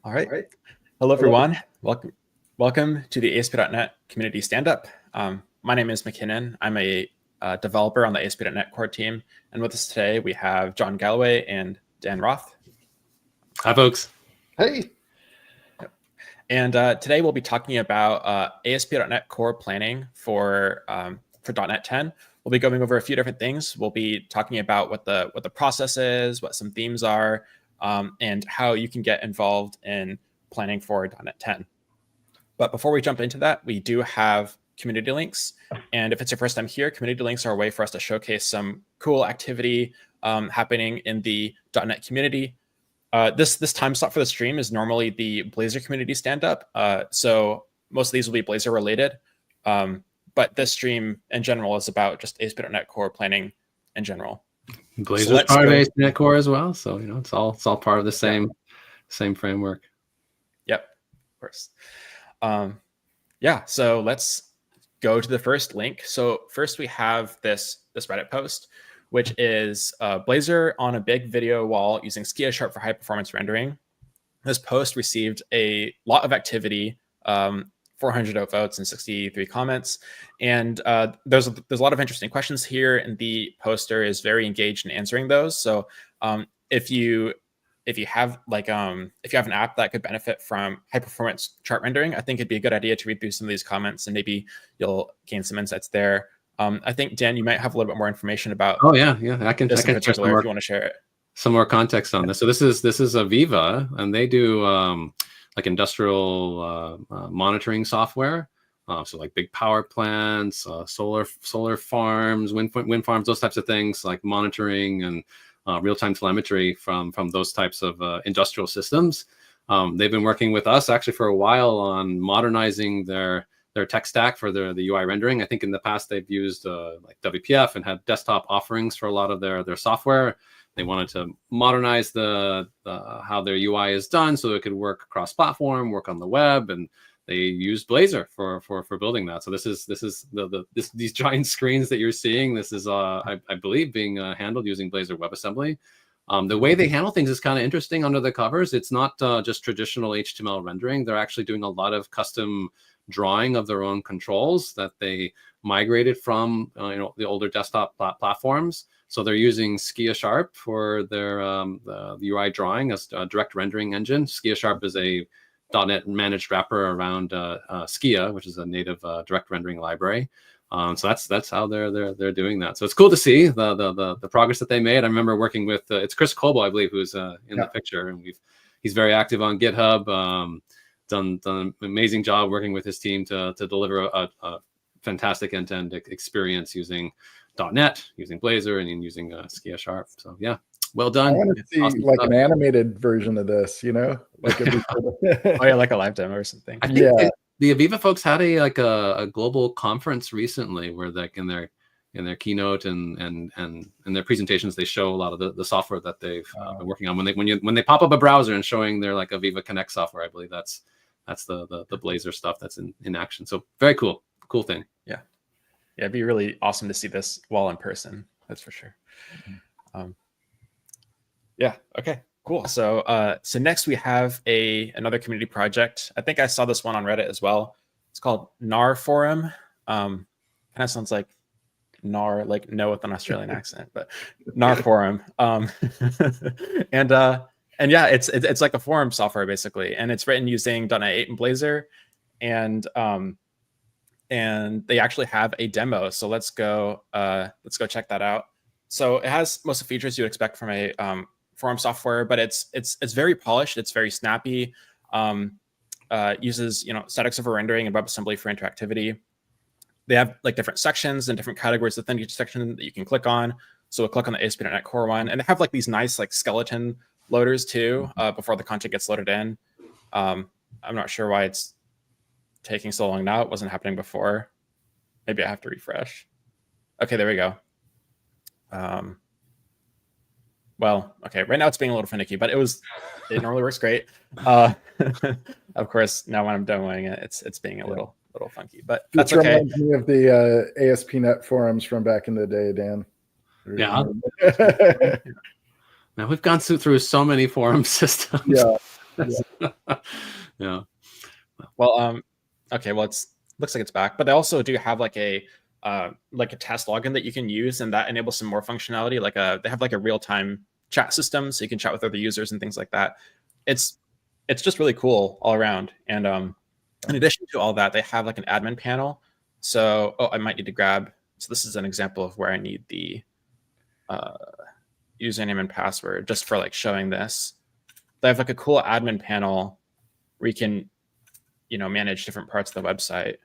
All right. Hello, everyone. Welcome to the ASP.NET Community Stand-Up. My name is Mackinnon. I'm a developer on the ASP.NET Core team. And with us today, we have John Galloway and Dan Roth. Hi, folks. Hey. And today we'll be talking about ASP.NET Core planning for .NET 10. We'll be going over a few different things. We'll be talking about what the process is, what some themes are, and how you can get involved in planning for .NET 10. But before we jump into that, we do have community links. And if it's your first time here, community links are a way for us to showcase some cool activity happening in the .NET community. This time slot for the stream is normally the Blazor community stand-up. So most of these will be Blazor related. But this stream in general is about just ASP.NET Core planning in general. Blazor is part of ASP.NET Core as well, so it's all part of the same framework. Yep, of course. So let's go to the first link. So first we have this Reddit post, which is Blazor on a big video wall using Skia Sharp for high performance rendering. This post received a lot of activity, 400 votes and 63 comments. And there's a lot of interesting questions here, and the poster is very engaged in answering those. So if you have an app that could benefit from high performance chart rendering, I think it'd be a good idea to read through some of these comments, and maybe you'll gain some insights there. I think Dan, you might have a little bit more information about. Oh yeah, I can share if you want to share it. Some more context on this. So this is Aviva, and they do like industrial monitoring software. So like big power plants, solar farms, wind farms, those types of things, like monitoring and real-time telemetry from those types of industrial systems. They've been working with us actually for a while on modernizing their tech stack for the UI rendering. I think in the past they've used like WPF and had desktop offerings for a lot of their software. They wanted to modernize how their UI is done so it could work cross-platform, work on the web, and they used Blazor for building that. So this is these giant screens that you're seeing. This is I believe being handled using Blazor WebAssembly. The way they handle things is kind of interesting under the covers. It's not just traditional HTML rendering. They're actually doing a lot of custom drawing of their own controls that they migrated from the older desktop platforms. So they're using Skia Sharp for their the UI drawing as a direct rendering engine. Skia Sharp is a .NET managed wrapper around Skia, which is a native direct rendering library. So that's how they're doing that. So it's cool to see the progress that they made. I remember working with it's Chris Coble, I believe, who's in the picture, and he's very active on GitHub. Done an amazing job working with his team to deliver a fantastic end-to-end experience using .NET, using Blazor, and using Skia Sharp. So yeah, well done. I want to see awesome like stuff. An animated version of this, like oh yeah, like a live demo or something. I think the Aviva folks had a global conference recently where in their keynote and their presentations they show a lot of the software that they've been working on. When they pop up a browser and showing their like Aviva Connect software, I believe that's the Blazor stuff that's in action. So very cool thing. Yeah, it'd be really awesome to see this wall in person. That's for sure. Yeah. Okay. Cool. So next we have another community project. I think I saw this one on Reddit as well. It's called NAR Forum. Kind of sounds like NAR, like no with an Australian accent, but NAR Forum. And yeah, it's like a forum software basically, and it's written using .NET 8 and Blazor, and they actually have a demo. So let's go check that out. So it has most of the features you would expect from a forum software, but it's very polished. It's very snappy. Uses static server rendering and WebAssembly for interactivity. They have like different sections and different categories within each section that you can click on. So we'll click on the ASP.NET Core one, and they have like these nice like skeleton loaders too before the content gets loaded in. I'm not sure why it's taking so long now. It wasn't happening before. Maybe I have to refresh. Okay, there we go. Well, okay, right now it's being a little finicky, but it normally works great. Of course, now when I'm demoing it, it's being a little funky, but that's okay. Reminds me of the ASP.NET forums from back in the day, Dan. Yeah. Now we've gone through so many forum systems. Yeah. Yeah. Well, okay. Well, looks like it's back, but they also do have like a test login that you can use, and that enables some more functionality. They have like a real time chat system, so you can chat with other users and things like that. It's just really cool all around. And in addition to all that, they have like an admin panel. So, I might need to grab. So this is an example of where I need the username and password just for like showing this. They have like a cool admin panel where you can, manage different parts of the website.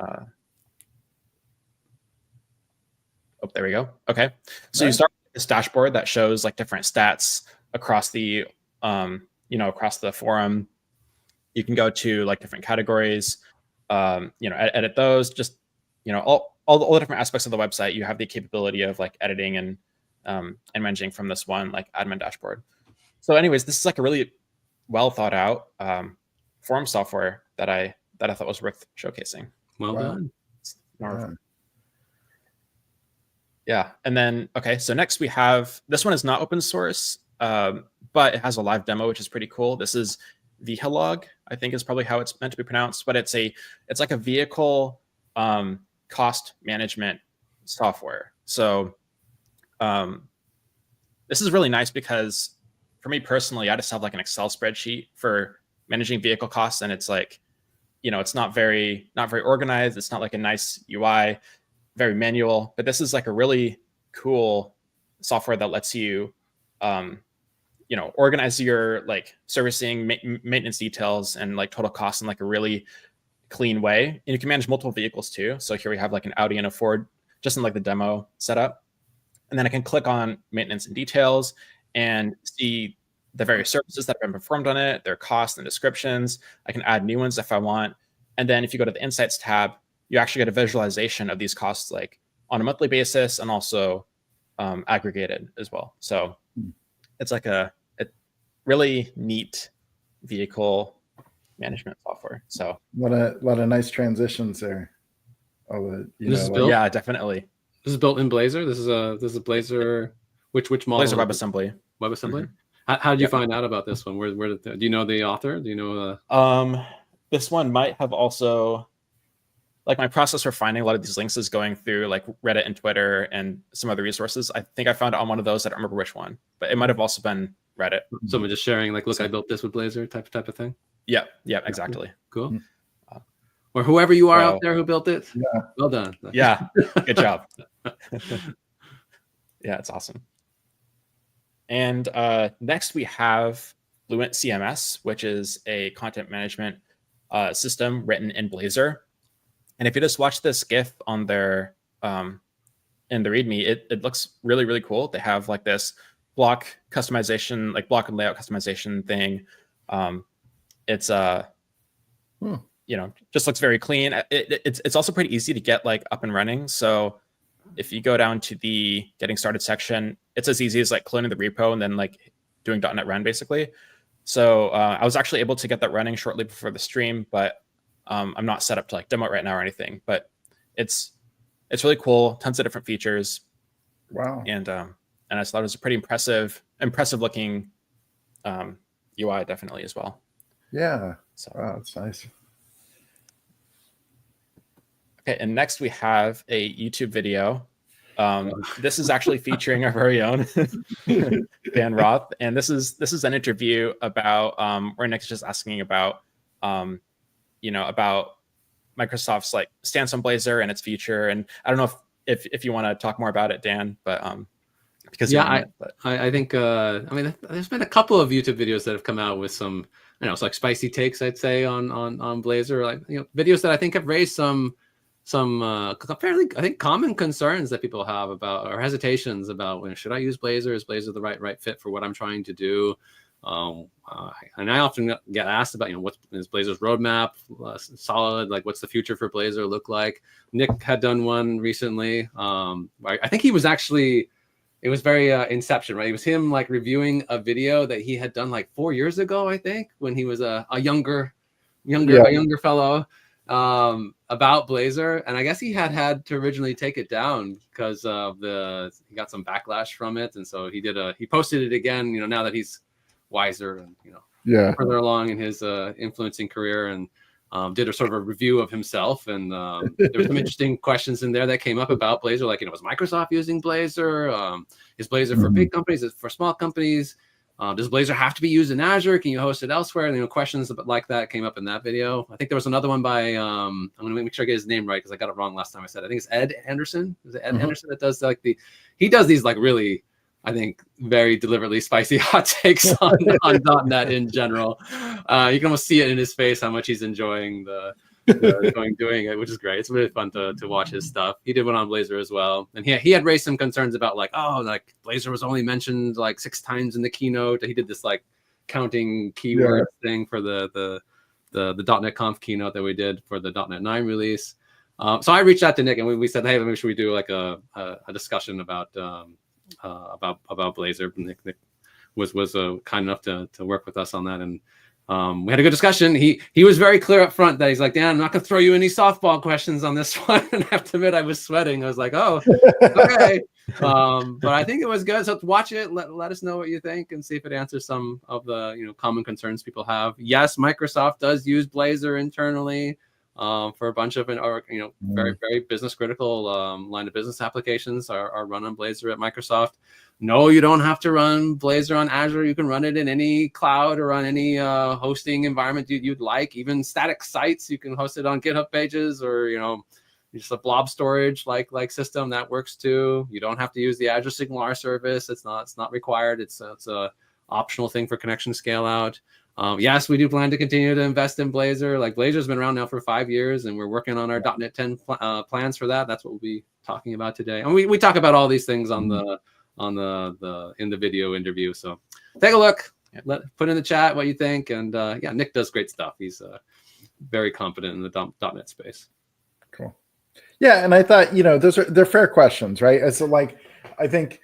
Oh, there we go. Okay. So you start with this dashboard that shows like different stats across the, across the forum. You can go to like different categories, edit those, just, all the different aspects of the website. You have the capability of like editing and managing from this one, like admin dashboard. So anyways, this is like a really well thought out forum software that I thought was worth showcasing. Well done. Yeah. And then, okay, so next we have, this one is not open source, but it has a live demo, which is pretty cool. This is Vehiklog, I think is probably how it's meant to be pronounced, but it's like a vehicle cost management software. So this is really nice because for me personally, I just have like an Excel spreadsheet for managing vehicle costs. And it's like, it's not very organized. It's not like a nice UI, very manual, but this is like a really cool software that lets you, organize your like servicing, maintenance details, and like total costs in like a really clean way. And you can manage multiple vehicles too. So here we have like an Audi and a Ford, just in like the demo setup. And then I can click on maintenance and details and see the various services that have been performed on it, their costs and descriptions. I can add new ones if I want. And then if you go to the Insights tab, you actually get a visualization of these costs like on a monthly basis and also aggregated as well. So it's like a really neat vehicle management software. So a lot of nice transitions there. Yeah, definitely. This is built in Blazor. This is a Blazor. Which model? Blazor WebAssembly. WebAssembly. Mm-hmm. How did you find out about this one? Where do you know the author? Do you know? This one might have also, like, my process for finding a lot of these links is going through like Reddit and Twitter and some other resources. I think I found it on one of those. I don't remember which one, but it might have also been Reddit. Someone just sharing like, look, I built this with Blazor type of thing. Yeah, exactly. Cool. Or whoever you are out there who built it. Yeah. Well done. Yeah, good job. Yeah, it's awesome. And next we have Fluent CMS, which is a content management system written in Blazor. And if you just watch this GIF on their in the README, it looks really, really cool. They have like this block customization, like block and layout customization thing. It's just looks very clean. It's also pretty easy to get like up and running. So if you go down to the getting started section, it's as easy as like cloning the repo and then like doing .NET Run basically. So I was actually able to get that running shortly before the stream, but I'm not set up to like demo it right now or anything. But it's really cool. Tons of different features. Wow. And I just thought it was a pretty impressive looking UI definitely as well. Yeah. So, wow, that's nice. Okay, and next we have a YouTube video. This is actually featuring our very own Dan Roth, and this is an interview about where Nick's just asking about about Microsoft's like stance on Blazor and its future. And I don't know if you want to talk more about it, Dan, but because I think there's been a couple of YouTube videos that have come out with some it's like spicy takes, I'd say, on Blazor, like videos that I think have raised some fairly, I think, common concerns that people have about, or hesitations about, should I use Blazor? Is Blazor the right fit for what I'm trying to do? And I often get asked about, what is Blazor's roadmap solid? Like, what's the future for Blazor look like? Nick had done one recently. I think he was actually, it was very Inception, right? It was him like reviewing a video that he had done like 4 years ago, I think, when he was a younger fellow. About Blazor, and I guess he had to originally take it down because of he got some backlash from it, and so he posted it again. Now that he's wiser and, you know, Yeah. further along in his influencing career, and did a sort of a review of himself. And there were some interesting questions in there that came up about Blazor, like, you know, was Microsoft using Blazor? Is Blazor for big companies? Is it for small companies? Does Blazor have to be used in Azure? Can you host it elsewhere? And, you know, questions like that came up in that video. I think there was another one by, I'm going to make sure I get his name right because I got it wrong last time I said it. I think it's Ed Anderson. Is it Ed Anderson that does like he does these like really, I think, very deliberately spicy hot takes on .NET in general. You can almost see it in his face how much he's enjoying doing it, which is great. It's really fun to watch his stuff. He did one on Blazor as well, and he had raised some concerns about like, oh, like Blazor was only mentioned like 6 times in the keynote. He did this like counting keyword thing for the .NET Conf keynote that we did for the .NET 9 release. So I reached out to Nick and we said, hey, maybe should we do like a discussion about Blazor. Nick was kind enough to work with us on that, and we had a good discussion. He was very clear up front that he's like, Dan, I'm not gonna throw you any softball questions on this one. And I have to admit, I was sweating. I was like, oh, okay. But I think it was good. So watch it. Let us know what you think and see if it answers some of the, you know, common concerns people have. Yes, Microsoft does use Blazor internally for a bunch of, you know, very, very business critical line of business applications are run on Blazor at Microsoft. No, you don't have to run Blazor on Azure. You can run it in any cloud or on any hosting environment you'd like. Even static sites, you can host it on GitHub pages or, you know, just a blob storage like system that works too. You don't have to use the Azure SignalR service. It's not required. It's a optional thing for connection scale out. Yes, we do plan to continue to invest in Blazor. Like Blazor's been around now for 5 years, and we're working on our .NET 10 plans for that. That's what we'll be talking about today. And we talk about all these things in the video interview. So take a look, put in the chat what you think. And yeah, Nick does great stuff. He's very confident in the .NET space. Cool. Yeah, and I thought, you know, they're fair questions, right? It's like, I think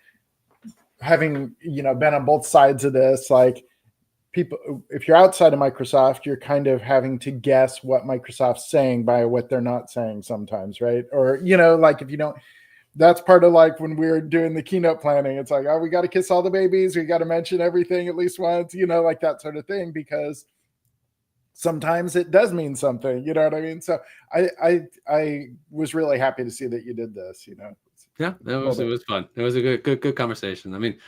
having, you know, been on both sides of this, like, people, if you're outside of Microsoft, you're kind of having to guess what Microsoft's saying by what they're not saying sometimes, right? Or, you know, like if you don't, that's part of like when we were doing the keynote planning, it's like, oh, we got to kiss all the babies. We got to mention everything at least once, you know, like that sort of thing, because sometimes it does mean something, you know what I mean? So I was really happy to see that you did this, you know? Yeah, it was fun. It was a good conversation. I mean,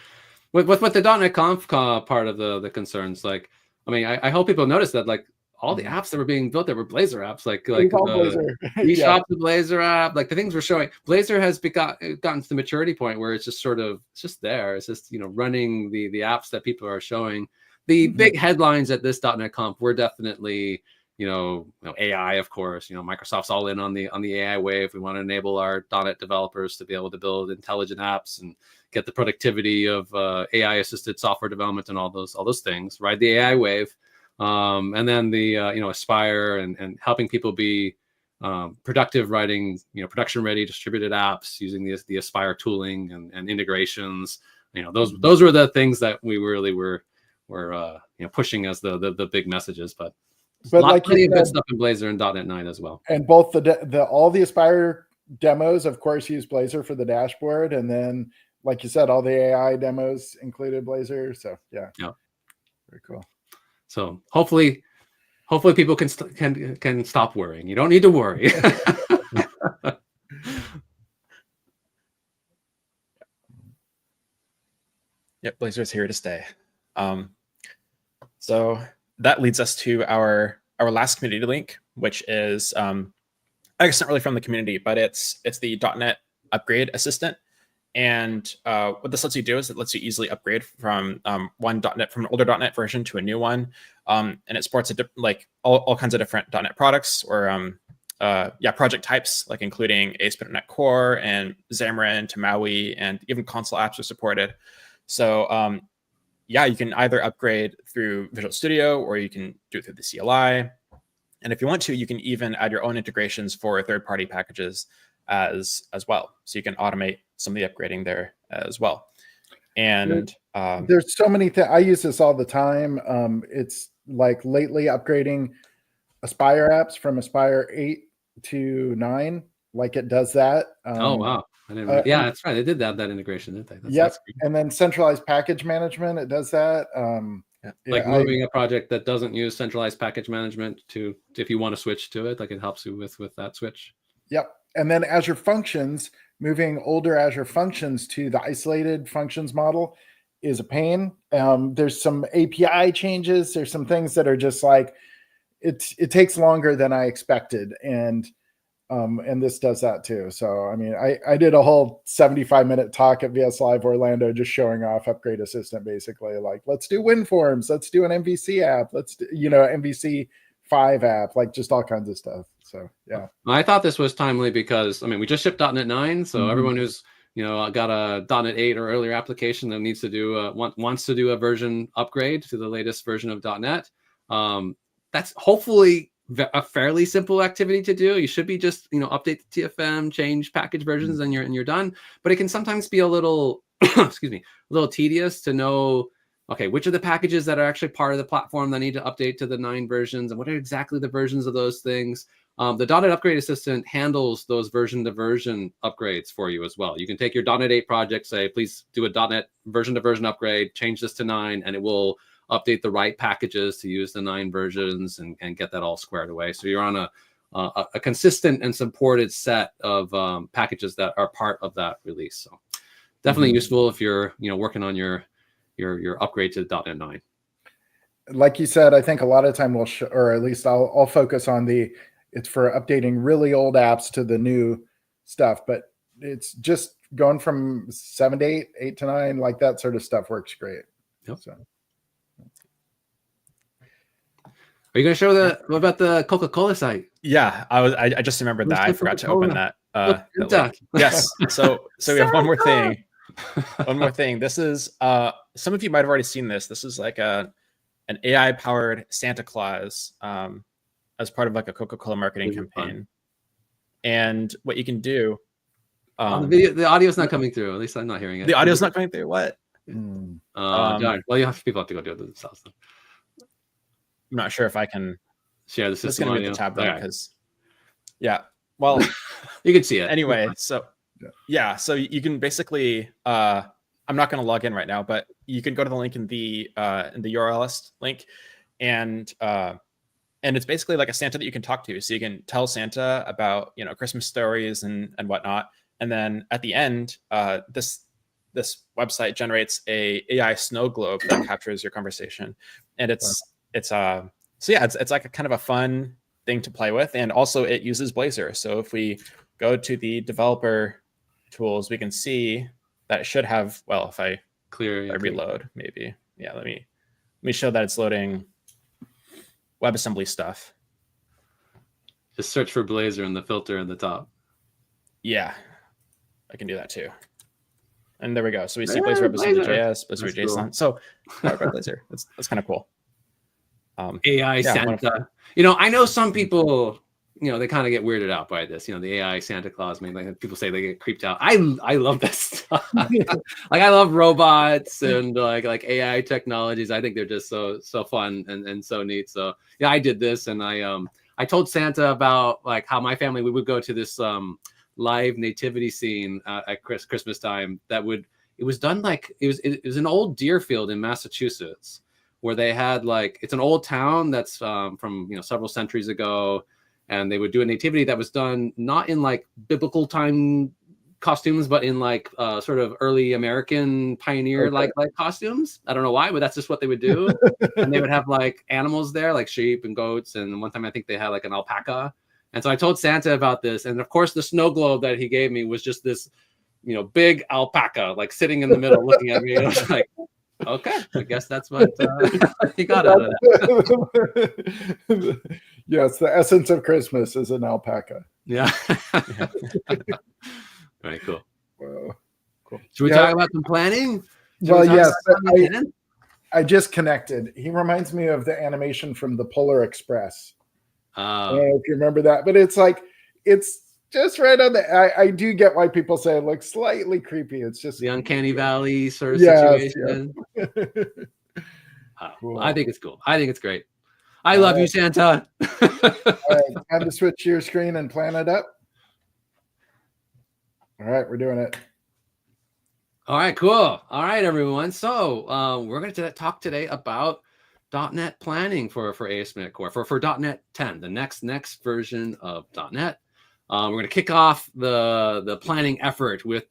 with the .NET Conf part of the concerns, like, I mean, I hope people notice that, like, all the apps that were being built that were Blazor apps, like Blazor. eShop, the Blazor app, like the things we're showing. Blazor has gotten to the maturity point where it's just sort of, it's just there. It's just, you know, running the apps that people are showing. The big headlines at this .NET Conf were definitely, you know, AI, of course. You know, Microsoft's all in on the AI wave. We want to enable our .NET developers to be able to build intelligent apps and get the productivity of AI-assisted software development and all those things. Ride the AI wave, and then the you know, Aspire and helping people be productive, writing, you know, production-ready distributed apps using the Aspire tooling and integrations. You know, those were the things that we really were you know, pushing as the big messages, but like plenty of good stuff in Blazor and .NET 9 as well. And both all the Aspire demos, of course, use Blazor for the dashboard, and then, like you said, all the AI demos included Blazor. So yeah, very cool. So hopefully people can stop worrying. You don't need to worry. Yep, Blazor is here to stay. So that leads us to our last community link, which is I guess not really from the community, but it's the .NET Upgrade Assistant. And what this lets you do is it lets you easily upgrade from from an older .NET version to a new one, and it supports like all kinds of different .NET products or project types, like including ASP.NET Core and Xamarin to Maui, and even console apps are supported. So you can either upgrade through Visual Studio or you can do it through the CLI. And if you want to, you can even add your own integrations for third-party packages as well. So you can automate some of the upgrading there as well. And there's so many things. I use this all the time. It's like lately upgrading Aspire apps from Aspire 8 to 9. Like it does that. Oh, wow. I didn't yeah, that's right. They did that integration, didn't they? Yep. And then centralized package management, it does that. Like moving a project that doesn't use centralized package management to, if you want to switch to it, like it helps you with that switch. Yep. And then Azure Functions, moving older Azure Functions to the isolated functions model is a pain. There's some API changes. There's some things that are just like, it takes longer than I expected. And this does that too. So, I mean, I did a whole 75-minute talk at VS Live Orlando, just showing off Upgrade Assistant, basically like, let's do WinForms, let's do an MVC app, let's do, MVC 5 app, like just all kinds of stuff. So, yeah. I thought this was timely because, I mean, we just shipped .NET 9. So everyone who's, got a .NET 8 or earlier application that needs to do, wants to do a version upgrade to the latest version of .NET. That's hopefully a fairly simple activity to do. You should be just, update the TFM, change package versions, and you're done. But it can sometimes be a little, excuse me, a little tedious to know, okay, which are the packages that are actually part of the platform that need to update to the 9 versions, and what are exactly the versions of those things. The .NET Upgrade Assistant handles those version-to-version upgrades for you as well. You can take your .NET 8 project, say, please do a .NET version-to-version upgrade, change this to 9, and it will update the right packages to use the 9 versions and get that all squared away. So you're on a consistent and supported set of packages that are part of that release. So definitely useful if you're working on your upgrade to .NET 9. Like you said, I think a lot of time we'll or at least I'll focus on it's for updating really old apps to the new stuff, but it's just going from 7 to 8, 8 to 9, like that sort of stuff works great. Yep. So. Are you going to show what about the Coca-Cola site? Yeah, I just remembered that. I forgot to open that. Yes. So we have one more thing. One more thing. This is some of you might have already seen this. This is like an AI powered Santa Claus as part of like a Coca-Cola marketing campaign. And what you can do. The audio's not coming through. At least I'm not hearing it. The audio's not coming through. What? Darn. Well, people have to go do it themselves. I'm not sure if I can share the system. Let's get the tab though, because well, you can see it anyway. So so you can basically I'm not going to log in right now, but you can go to the link in the URLs link, and it's basically like a Santa that you can talk to. So you can tell Santa about Christmas stories and whatnot, and then at the end, this website generates a AI snow globe that captures your conversation, and it's like a kind of a fun thing to play with, and also it uses Blazor. So if we go to the developer tools, we can see that it should have. Well, if I reload, maybe let me show that it's loading WebAssembly stuff. Just search for Blazor in the filter in the top. Yeah, I can do that too. And there we go. So we see Blazor WebAssembly.js, Blazor JSON. Cool. So Blazor, that's kind of cool. AI Santa. I know some people, they kind of get weirded out by this. The AI Santa Claus. I mean, like people say they get creeped out. I love this stuff. Like I love robots and like AI technologies. I think they're just so fun and so neat. So yeah, I did this, and I told Santa about like how my family, we would go to this live nativity scene at Christmas time. It was done like it was an old deer field in Massachusetts, where they had it's an old town that's from several centuries ago, and they would do a nativity that was done not in like biblical time costumes, but in like sort of early American pioneer like costumes. I don't know why, but that's just what they would do. And they would have like animals there, like sheep and goats, and one time I think they had like an alpaca. And so I told Santa about this, and of course the snow globe that he gave me was just this big alpaca like sitting in the middle looking at me. And I was like, okay, I guess that's what he got out of that. Yes, the essence of Christmas is an alpaca. Yeah. Very cool. Wow. Cool. Should we talk about some planning? Yes. I just connected. He reminds me of the animation from the Polar Express. I don't know if you remember that, but it's just right on the. I do get why people say it looks slightly creepy. It's just the uncanny valley sort of situation. Yeah. Cool. I think it's cool. I think it's great. I love you, Santa. All right, time to switch your screen and plan it up. All right, we're doing it. All right, cool. All right, everyone. So we're going to talk today about .NET planning for ASP.NET Core for .NET 10, the next version of .NET. We're going to kick off the planning effort with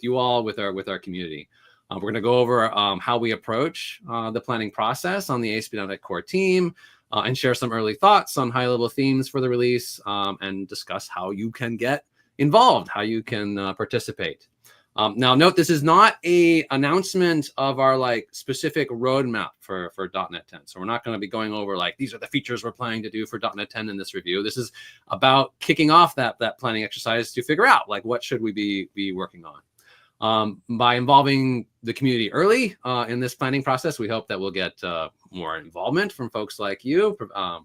you all, with our community. We're going to go over how we approach the planning process on the ASP.NET Core team, and share some early thoughts on high-level themes for the release, and discuss how you can get involved, how you can participate. Now, note, this is not a announcement of our specific roadmap for .NET 10. So we're not going to be going over these are the features we're planning to do for .NET 10 in this review. This is about kicking off that planning exercise to figure out what should we be working on. By involving the community early in this planning process, we hope that we'll get more involvement from folks like you,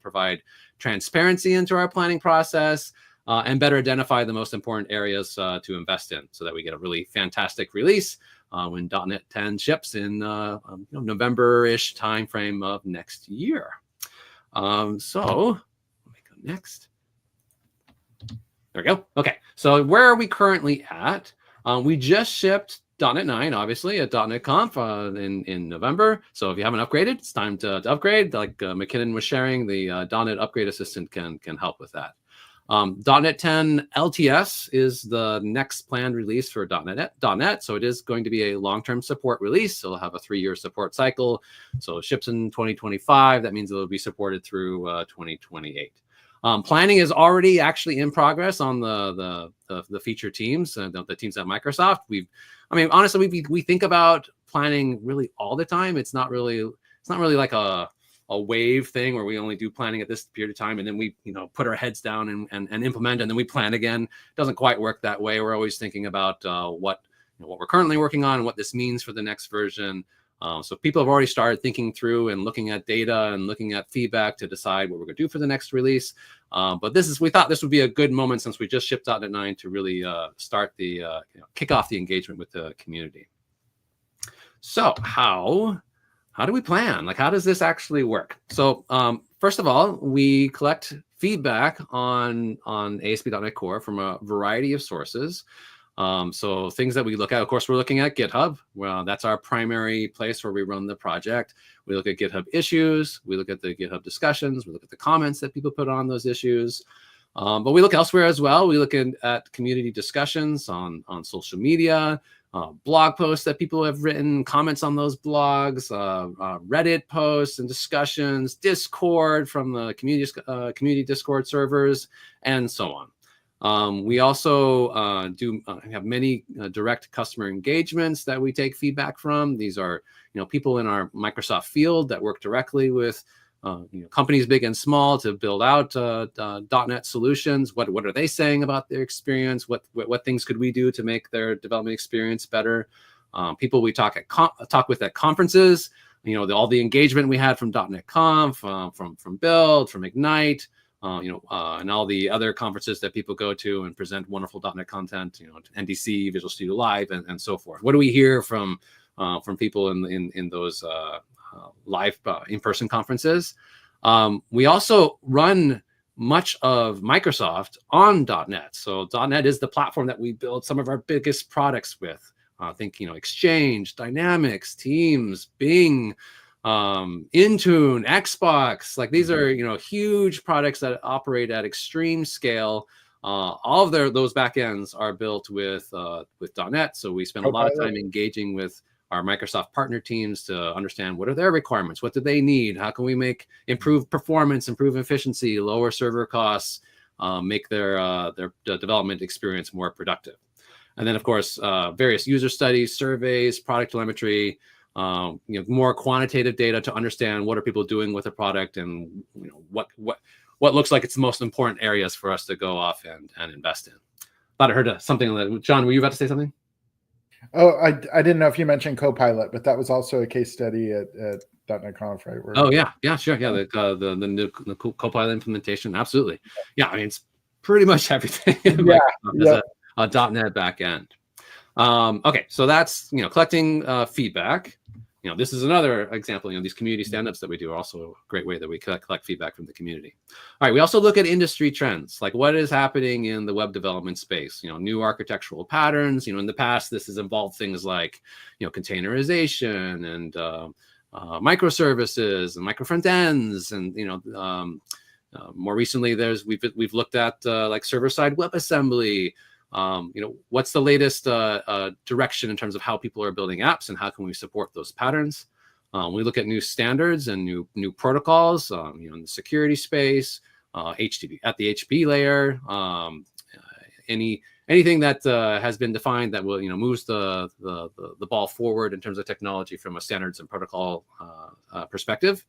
provide transparency into our planning process, and better identify the most important areas to invest in, so that we get a really fantastic release when .NET 10 ships in November-ish timeframe of next year. So let me go next. There we go. Okay, so where are we currently at? We just shipped .NET 9, obviously, at .NET Conf in November. So if you haven't upgraded, it's time to upgrade. Like Mackinnon was sharing, the .NET Upgrade Assistant can help with that. .NET 10 LTS is the next planned release for .NET. So it is going to be a long-term support release. So it'll have a 3-year support cycle. So it ships in 2025. That means it'll be supported through 2028. Planning is already actually in progress on the feature teams, the teams at Microsoft. Honestly, we think about planning really all the time. It's not really like a wave thing where we only do planning at this period of time and then we put our heads down and implement, and then we plan again. It doesn't quite work that way. We're always thinking about what we're currently working on and what this means for the next version. So people have already started thinking through and looking at data and looking at feedback to decide what we're going to do for the next release. But we thought this would be a good moment, since we just shipped .NET 9, to really start the kick off the engagement with the community. So how do we plan? How does this actually work? So first of all, we collect feedback on ASP.NET Core from a variety of sources. So things that we look at, of course, we're looking at GitHub. Well, that's our primary place where we run the project. We look at GitHub issues. We look at the GitHub discussions. We look at the comments that people put on those issues. But we look elsewhere as well. We look at community discussions on social media, blog posts that people have written, comments on those blogs, Reddit posts and discussions, Discord from the community Discord servers, and so on. We also have many direct customer engagements that we take feedback from. These are people in our Microsoft field that work directly with companies big and small to build out .NET solutions. What are they saying about their experience? What things could we do to make their development experience better? People we talk with at conferences. All the engagement we had from .NET Conf, from Build, from Ignite. And all the other conferences that people go to and present wonderful .NET content, NDC, Visual Studio Live, and so forth. What do we hear from people in those live in-person conferences? We also run much of Microsoft on .NET. So .NET is the platform that we build some of our biggest products with. Think Exchange, Dynamics, Teams, Bing, Intune, Xbox. These are huge products that operate at extreme scale. All of those backends are built with .NET. So we spend a lot of time engaging with our Microsoft partner teams to understand what are their requirements, what do they need, how can we improve performance, improve efficiency, lower server costs, make their development experience more productive. And then, of course, various user studies, surveys, product telemetry, more quantitative data to understand what are people doing with the product, and what looks like it's the most important areas for us to go off and invest in. Thought I heard something that, John, were you about to say something? Oh, I didn't know if you mentioned Copilot, but that was also a case study at .NET Conf, right? Oh yeah, sure, yeah, the new Copilot implementation, absolutely. Yeah, it's pretty much everything. As a .NET backend. Okay, so that's collecting feedback. This is another example. These community stand-ups that we do are also a great way that we collect feedback from the community. All right, we also look at industry trends, like what is happening in the web development space. New architectural patterns. In the past, this has involved things like containerization and microservices and micro front ends, and more recently we've looked at like server-side WebAssembly. What's the latest direction in terms of how people are building apps, and how can we support those patterns? We look at new standards and new protocols, in the security space, HTTP at the HTTP layer, anything that has been defined that will moves the ball forward in terms of technology from a standards and protocol perspective.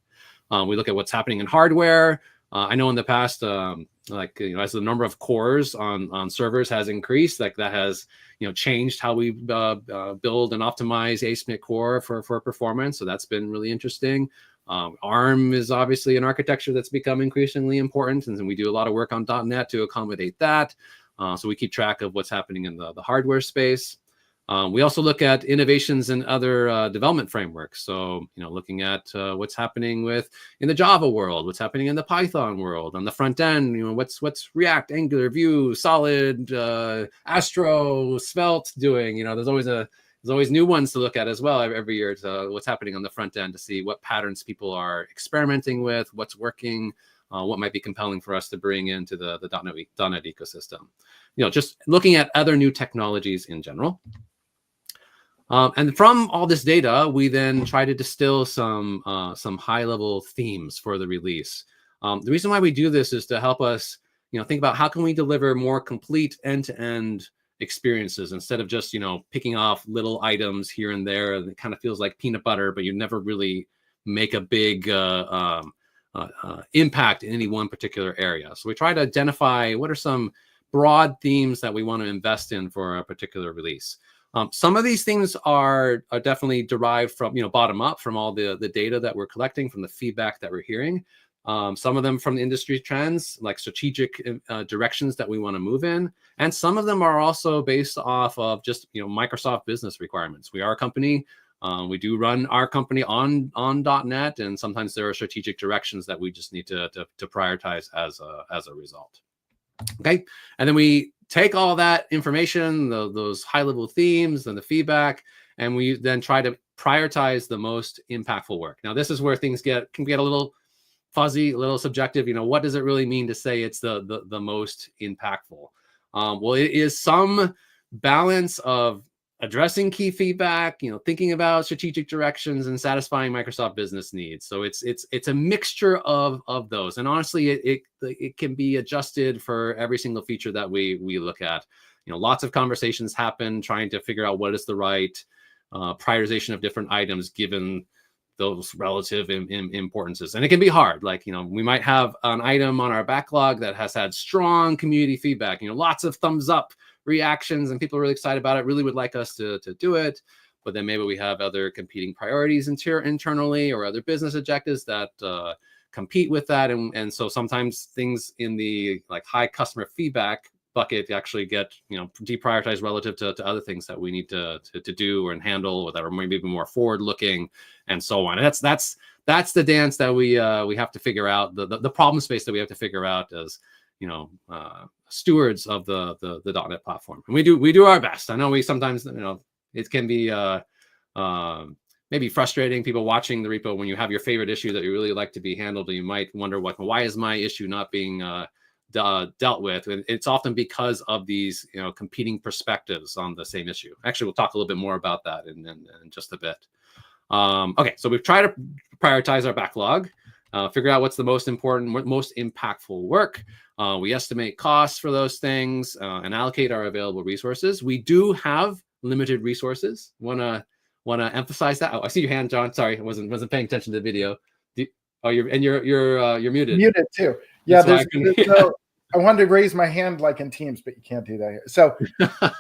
We look at what's happening in hardware. I know in the past, as the number of cores on servers has increased, like that has changed how we build and optimize aspnetcore for performance. So that's been really interesting. ARM is obviously an architecture that's become increasingly important, and we do a lot of work on .NET to accommodate that. So we keep track of what's happening in the hardware space. We also look at innovations in other development frameworks. So, looking at what's happening in the Java world, what's happening in the Python world, on the front end, what's React, Angular, Vue, Solid, Astro, Svelte doing. There's always new ones to look at as well every year. To what's happening on the front end, to see what patterns people are experimenting with, what's working, what might be compelling for us to bring into the .NET ecosystem. Just looking at other new technologies in general. And from all this data, we then try to distill some high-level themes for the release. The reason why we do this is to help us, think about how can we deliver more complete end-to-end experiences instead of just, picking off little items here and there. It kind of feels like peanut butter, but you never really make a big impact in any one particular area. So we try to identify what are some broad themes that we want to invest in for a particular release. Some of these things are definitely derived from, bottom up, from all the data that we're collecting, from the feedback that we're hearing. Some of them from the industry trends, like strategic directions that we want to move in. And some of them are also based off of just, Microsoft business requirements. We are a company. We do run our company on .NET, and sometimes there are strategic directions that we just need to prioritize as a result. Okay, and then we take all that information, those high-level themes and the feedback, and we then try to prioritize the most impactful work. Now, this is where things can get a little fuzzy, a little subjective. What does it really mean to say it's the most impactful? Well, it is some balance of addressing key feedback, thinking about strategic directions and satisfying Microsoft business needs. So it's a mixture of those. And honestly, it can be adjusted for every single feature that we look at. Lots of conversations happen trying to figure out what is the right prioritization of different items given those relative importances. And it can be hard. Like, we might have an item on our backlog that has had strong community feedback, lots of thumbs up reactions, and people are really excited about it, really would like us to do it. But then maybe we have other competing priorities internally, or other business objectives that compete with that. And so sometimes things in the high customer feedback bucket actually get deprioritized relative to other things that we need to do or handle, or that are maybe more forward looking, and so on. And that's the dance that we have to figure out, the problem space that we have to figure out as stewards of the .NET platform. And we do our best. I know we sometimes, it can be maybe frustrating, people watching the repo, when you have your favorite issue that you really like to be handled, and you might wonder why is my issue not being dealt with? And it's often because of these competing perspectives on the same issue. Actually, we'll talk a little bit more about that in just a bit. Okay, so we've tried to prioritize our backlog, figure out what's the most important, most impactful work. We estimate costs for those things and allocate our available resources. We do have limited resources. Want to emphasize that? Oh, I see your hand, John. Sorry, I wasn't paying attention to the video. You're muted. Muted too. Yeah, so I wanted to raise my hand like in Teams, but you can't do that here. So,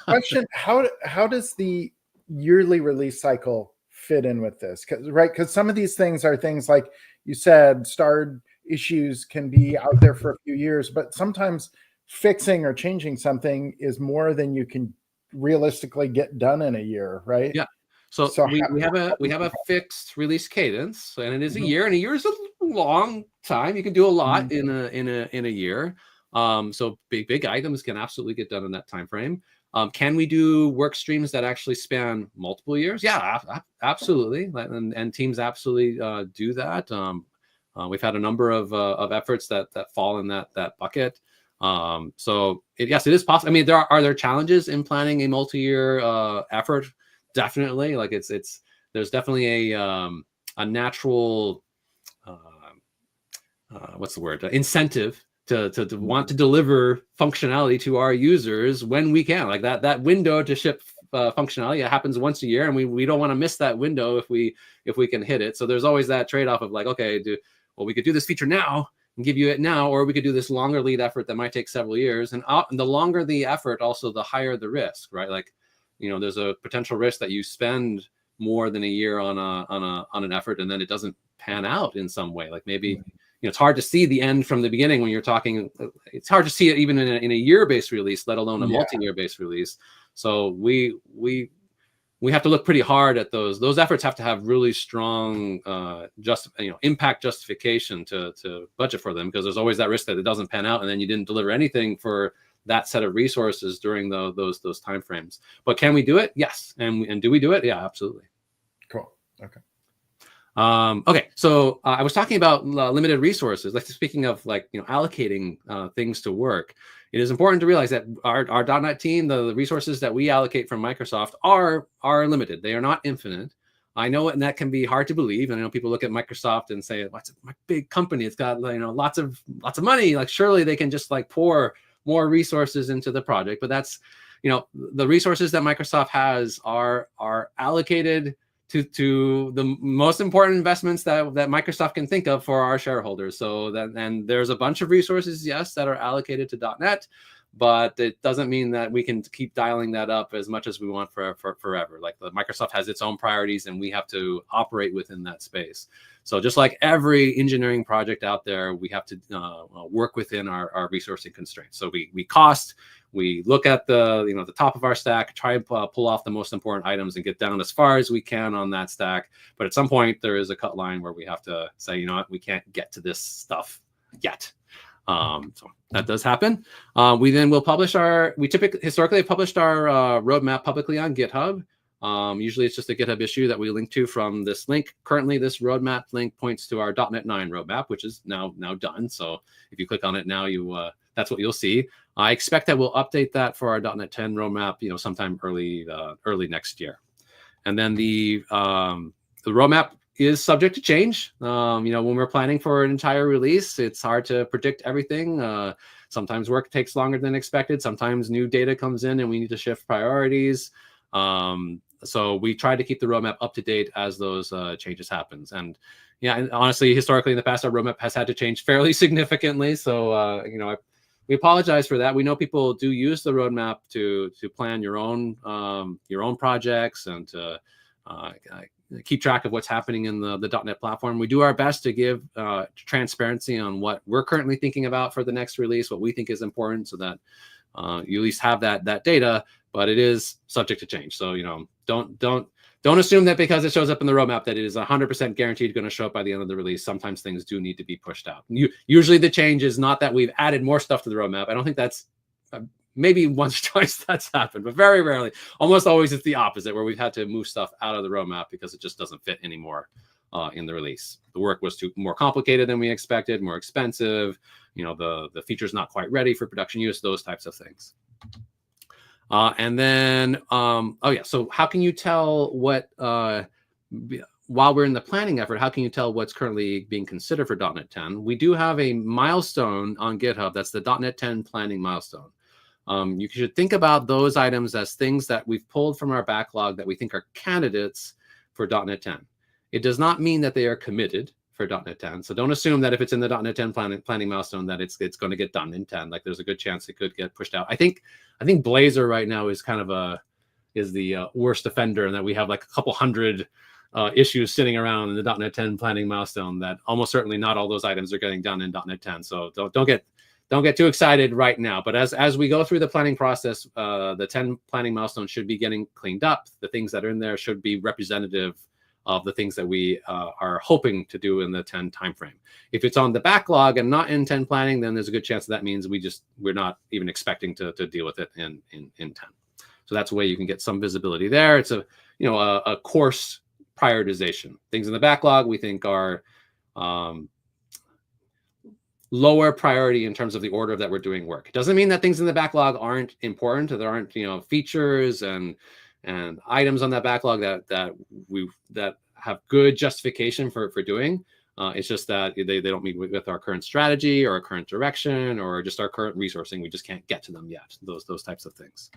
question: How does the yearly release cycle fit in with this? Because some of these things are things like you said, starred issues can be out there for a few years, but sometimes fixing or changing something is more than you can realistically get done in a year, right? Yeah. So we have a fixed release cadence, and it is a year, and a year is a long time. You can do a lot in a year. So big items can absolutely get done in that time frame. Can we do work streams that actually span multiple years? Yeah, absolutely. And teams absolutely do that. We've had a number of efforts that fall in that bucket. So yes, it is possible. I mean, are there challenges in planning a multi-year effort? Definitely. Like there's definitely a natural what's the word, incentive to want to deliver functionality to our users when we can. Like that window to ship functionality, it happens once a year, and we don't want to miss that window if we can hit it. So there's always that trade-off of like, okay, we could do this feature now and give you it now, or we could do this longer lead effort that might take several years. And the longer the effort, also the higher the risk, right? Like, there's a potential risk that you spend more than a year on an effort, and then it doesn't pan out in some way. Like maybe it's hard to see the end from the beginning when you're talking. It's hard to see it even in a year-based release, let alone a multi-year based release. So we have to look pretty hard at those. Those efforts have to have really strong impact justification to budget for them, because there's always that risk that it doesn't pan out and then you didn't deliver anything for that set of resources during those timeframes. But can we do it? Yes. And do we do it? Yeah, absolutely. Cool. Okay. Okay, so I was talking about limited resources. Like, speaking of allocating things to work, it is important to realize that our .NET team, the resources that we allocate from Microsoft are limited. They are not infinite. I know, and that can be hard to believe. And I know people look at Microsoft and say, "What's a big company? It's got lots of money. Like, surely they can just pour more resources into the project." But that's the resources that Microsoft has are allocated to the most important investments that Microsoft can think of for our shareholders. So and there's a bunch of resources, yes, that are allocated to .NET, but it doesn't mean that we can keep dialing that up as much as we want for forever. Like, Microsoft has its own priorities, and we have to operate within that space. So just like every engineering project out there, we have to work within our resourcing constraints. So we cost. We look at the top of our stack, try and pull off the most important items and get down as far as we can on that stack. But at some point, there is a cut line where we have to say, you know what, we can't get to this stuff yet. So that does happen. We then will publish historically have published our roadmap publicly on GitHub. Usually it's just a GitHub issue that we link to from this link. Currently, this roadmap link points to our .NET 9 roadmap, which is now done. So if you click on it now, that's what you'll see. I expect that we'll update that for our .NET 10 roadmap, sometime early next year. And then the roadmap is subject to change. When we're planning for an entire release, it's hard to predict everything. Sometimes work takes longer than expected. Sometimes new data comes in and we need to shift priorities. So we try to keep the roadmap up to date as those changes happens. And and honestly, historically in the past, our roadmap has had to change fairly significantly. So we apologize for that. We know people do use the roadmap to plan your own projects and to keep track of what's happening in the .NET platform. We do our best to give transparency on what we're currently thinking about for the next release, what we think is important, so that you at least have that data. But it is subject to change. So don't assume that because it shows up in the roadmap that it is 100% guaranteed going to show up by the end of the release. Sometimes things do need to be pushed out. Usually the change is not that we've added more stuff to the roadmap. I don't think that's maybe once or twice that's happened, but very rarely. Almost always it's the opposite, where we've had to move stuff out of the roadmap because it just doesn't fit anymore in the release. The work was more complicated than we expected, more expensive. The feature's not quite ready for production use, those types of things. And then, so how can you tell what, while we're in the planning effort, how can you tell what's currently being considered for .NET 10? We do have a milestone on GitHub. That's the .NET 10 planning milestone. You should think about those items as things that we've pulled from our backlog that we think are candidates for .NET 10. It does not mean that they are committed for .NET 10. So don't assume that if it's in the .NET 10 planning milestone that it's going to get done in 10. Like, there's a good chance it could get pushed out. I think Blazor right now is kind of the worst offender, and that we have like a couple hundred issues sitting around in the .NET 10 planning milestone that almost certainly not all those items are getting done in .NET 10. So don't get too excited right now. But as we go through the planning process, the 10 planning milestone should be getting cleaned up. The things that are in there should be representative of the things that we are hoping to do in the 10 timeframe. If it's on the backlog and not in 10 planning, then there's a good chance that means we're not even expecting to deal with it in 10. So that's a way you can get some visibility there. It's a course prioritization. Things in the backlog we think are lower priority in terms of the order that we're doing work. It doesn't mean that things in the backlog aren't important, or there aren't features and items on that backlog that have good justification for doing. It's just that they don't meet with our current strategy or our current direction or just our current resourcing. We just can't get to them yet. Those types of things.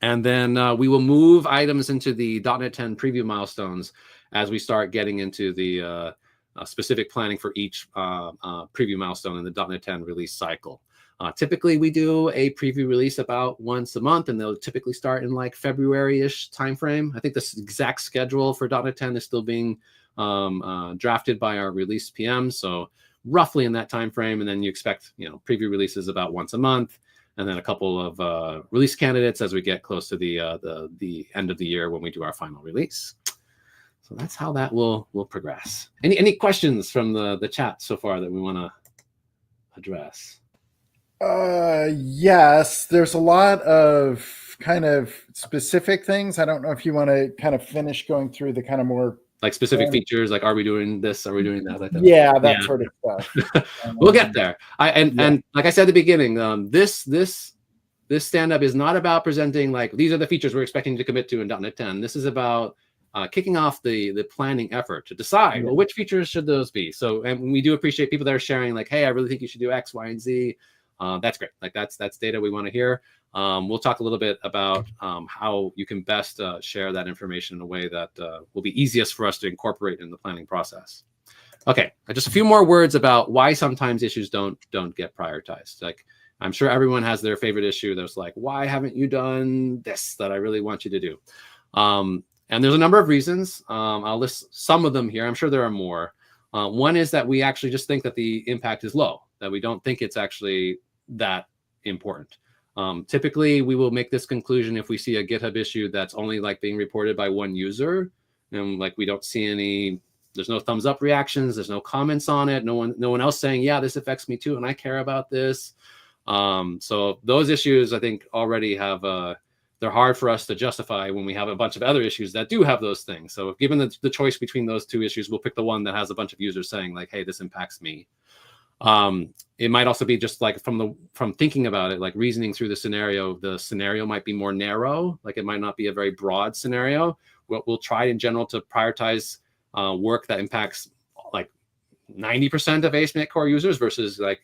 And then we will move items into the .NET 10 preview milestones as we start getting into the specific planning for each preview milestone in the .NET 10 release cycle. Typically, we do a preview release about once a month, and they'll typically start in like February-ish timeframe. I think the exact schedule for .NET 10 is still being drafted by our release PM, so roughly in that timeframe. And then you expect preview releases about once a month, and then a couple of release candidates as we get close to the end of the year when we do our final release. So that's how that will progress. Any questions from the chat so far that we want to address? Yes, there's a lot of kind of specific things. I don't know if you want to kind of finish going through the kind of more like specific features, like are we doing this? Are we doing that? Like that? Yeah, that sort of stuff. We'll get there. And like I said at the beginning, this stand-up is not about presenting like these are the features we're expecting to commit to in .NET 10. This is about kicking off the planning effort to decide, well, which features should those be? So, and we do appreciate people that are sharing like, hey, I really think you should do X, Y, and Z. That's great. Like that's data we want to hear. We'll talk a little bit about how you can best share that information in a way that will be easiest for us to incorporate in the planning process. Okay, just a few more words about why sometimes issues don't get prioritized. Like I'm sure everyone has their favorite issue. There's like, why haven't you done this that I really want you to do? And there's a number of reasons. I'll list some of them here. I'm sure there are more. One is that we actually just think that the impact is low, that we don't think it's actually that important. Typically, we will make this conclusion if we see a GitHub issue that's only like being reported by one user, and like we don't see any, there's no thumbs up reactions, there's no comments on it, no one else saying, yeah, this affects me too, and I care about this. So those issues, I think, already have they're hard for us to justify when we have a bunch of other issues that do have those things. So given the choice between those two issues, we'll pick the one that has a bunch of users saying like, hey, this impacts me. It might also be just like from thinking about it, like reasoning through the scenario might be more narrow. Like it might not be a very broad scenario. We'll try in general to prioritize work that impacts like 90% of aspnetcore users versus like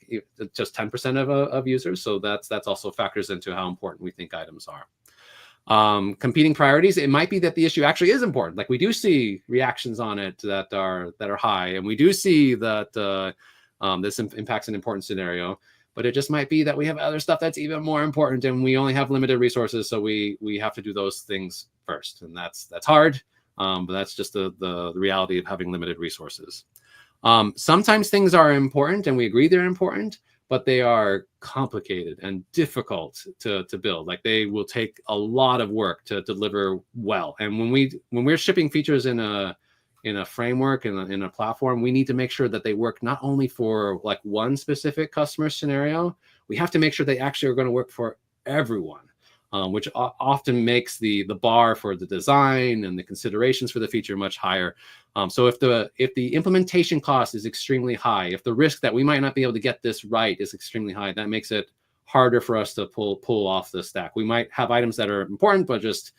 just 10% of users. So that's also factors into how important we think items are. Competing priorities, it might be that the issue actually is important. Like we do see reactions on it that are high, and we do see that this impacts an important scenario, but it just might be that we have other stuff that's even more important and we only have limited resources, so we have to do those things first, and that's hard, but that's just the reality of having limited resources. Sometimes things are important and we agree they're important, but they are complicated and difficult to build. Like they will take a lot of work to deliver well. And when we're shipping features in a framework, in a platform, we need to make sure that they work not only for like one specific customer scenario, we have to make sure they actually are going to work for everyone, which often makes the bar for the design and the considerations for the feature much higher. So if the implementation cost is extremely high, if the risk that we might not be able to get this right is extremely high, that makes it harder for us to pull off the stack. We might have items that are important, but just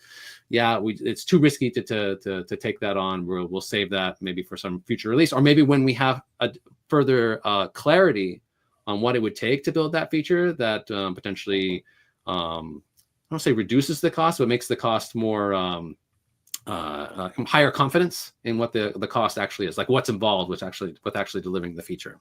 it's too risky to take that on. We'll save that maybe for some future release, or maybe when we have a further clarity on what it would take to build that feature that potentially I don't say reduces the cost, but makes the cost more higher confidence in what the cost actually is, like what's involved with actually delivering the feature.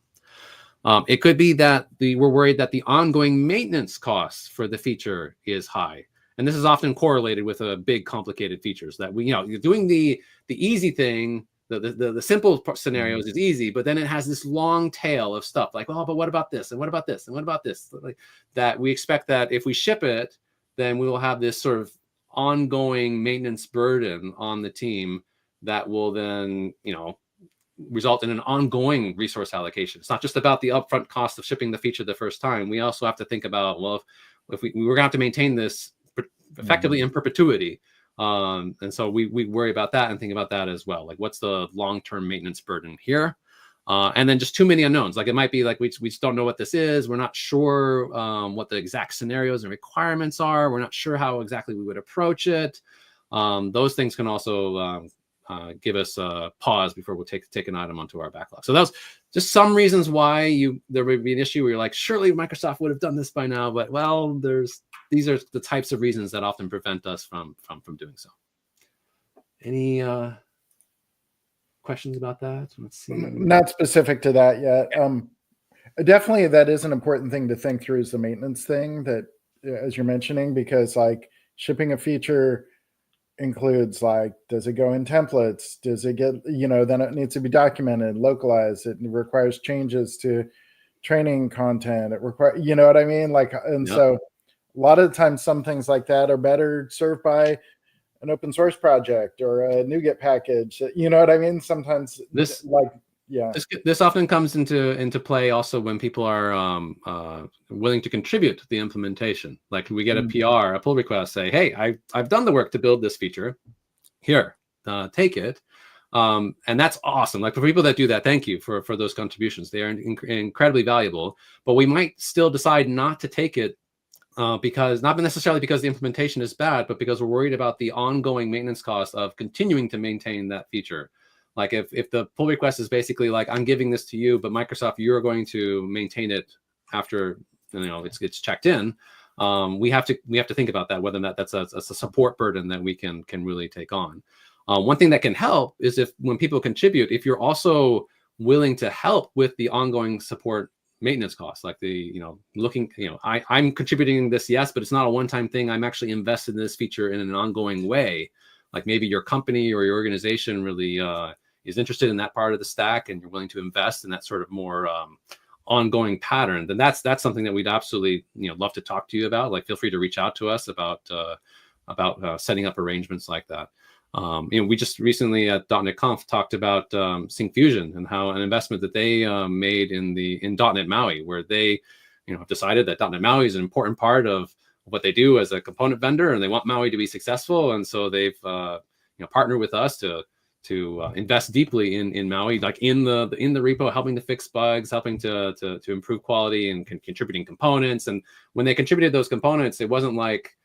It could be that we're worried that the ongoing maintenance costs for the feature is high. And this is often correlated with big complicated features that you're doing the easy thing, the simple scenarios is easy, but then it has this long tail of stuff like, oh, but what about this? And what about this? And what about this? Like that we expect that if we ship it, then we will have this sort of ongoing maintenance burden on the team that will then, result in an ongoing resource allocation. It's not just about the upfront cost of shipping the feature the first time. We also have to think about, well, if we're going to have to maintain this effectively in perpetuity. And so we worry about that and think about that as well. Like, what's the long-term maintenance burden here? And then just too many unknowns. Like, it might be like we just don't know what this is. We're not sure what the exact scenarios and requirements are. We're not sure how exactly we would approach it. Those things can also give us a pause before we'll take an item onto our backlog. So that was just some reasons why there would be an issue where you're like, surely Microsoft would have done this by now, but well, these are the types of reasons that often prevent us from doing so. Any questions about that? Let's see. Not specific to that yet. Definitely, that is an important thing to think through, is the maintenance thing that, as you're mentioning, because like shipping a feature includes, like, does it go in templates? Does it get, then it needs to be documented, localized. It requires changes to training content. It requires, you know what I mean? Like, and so a lot of the times some things like that are better served by an open source project or a NuGet package. You know what I mean? Sometimes this often comes into play also when people are willing to contribute to the implementation. Like, we get a PR, a pull request, say, hey, I've done the work to build this feature. Here, take it. And that's awesome. Like, for people that do that, thank you for those contributions. They are incredibly valuable. But we might still decide not to take it because, not necessarily because the implementation is bad, but because we're worried about the ongoing maintenance cost of continuing to maintain that feature. Like, if the pull request is basically like, I'm giving this to you, but Microsoft, you're going to maintain it after it's checked in. We have to think about that, whether or not that's a support burden that we can really take on. One thing that can help is when people contribute, if you're also willing to help with the ongoing support maintenance costs, like I'm contributing this, yes, but it's not a one-time thing. I'm actually invested in this feature in an ongoing way. Like, maybe your company or your organization really is interested in that part of the stack, and you're willing to invest in that sort of more ongoing pattern, then that's something that we'd absolutely love to talk to you about. Like, feel free to reach out to us about setting up arrangements like that. We just recently at .NET Conf talked about Syncfusion and how an investment that they made in .NET MAUI, where they have decided that .NET MAUI is an important part of what they do as a component vendor, and they want MAUI to be successful. And so they've partnered with us to invest deeply in MAUI, like in the repo, helping to fix bugs, helping to improve quality, and contributing components. And when they contributed those components, it wasn't like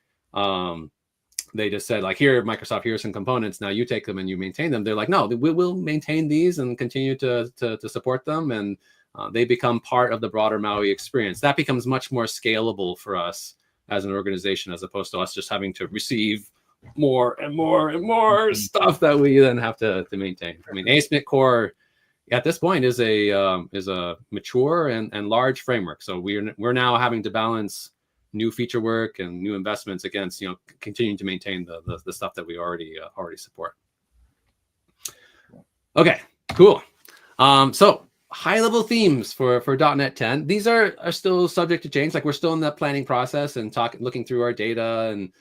they just said, like, here, Microsoft, here's some components, now you take them and you maintain them. They're like, no, we will maintain these and continue to support them, and they become part of the broader MAUI experience. That becomes much more scalable for us as an organization, as opposed to us just having to receive more and more and more stuff that we then have to maintain. I mean, aspnetcore at this point is a mature and large framework. So we're now having to balance new feature work and new investments against continuing to maintain the stuff that we already support. Okay, cool. So high-level themes for .NET 10. These are still subject to change. Like, we're still in that planning process and looking through our data and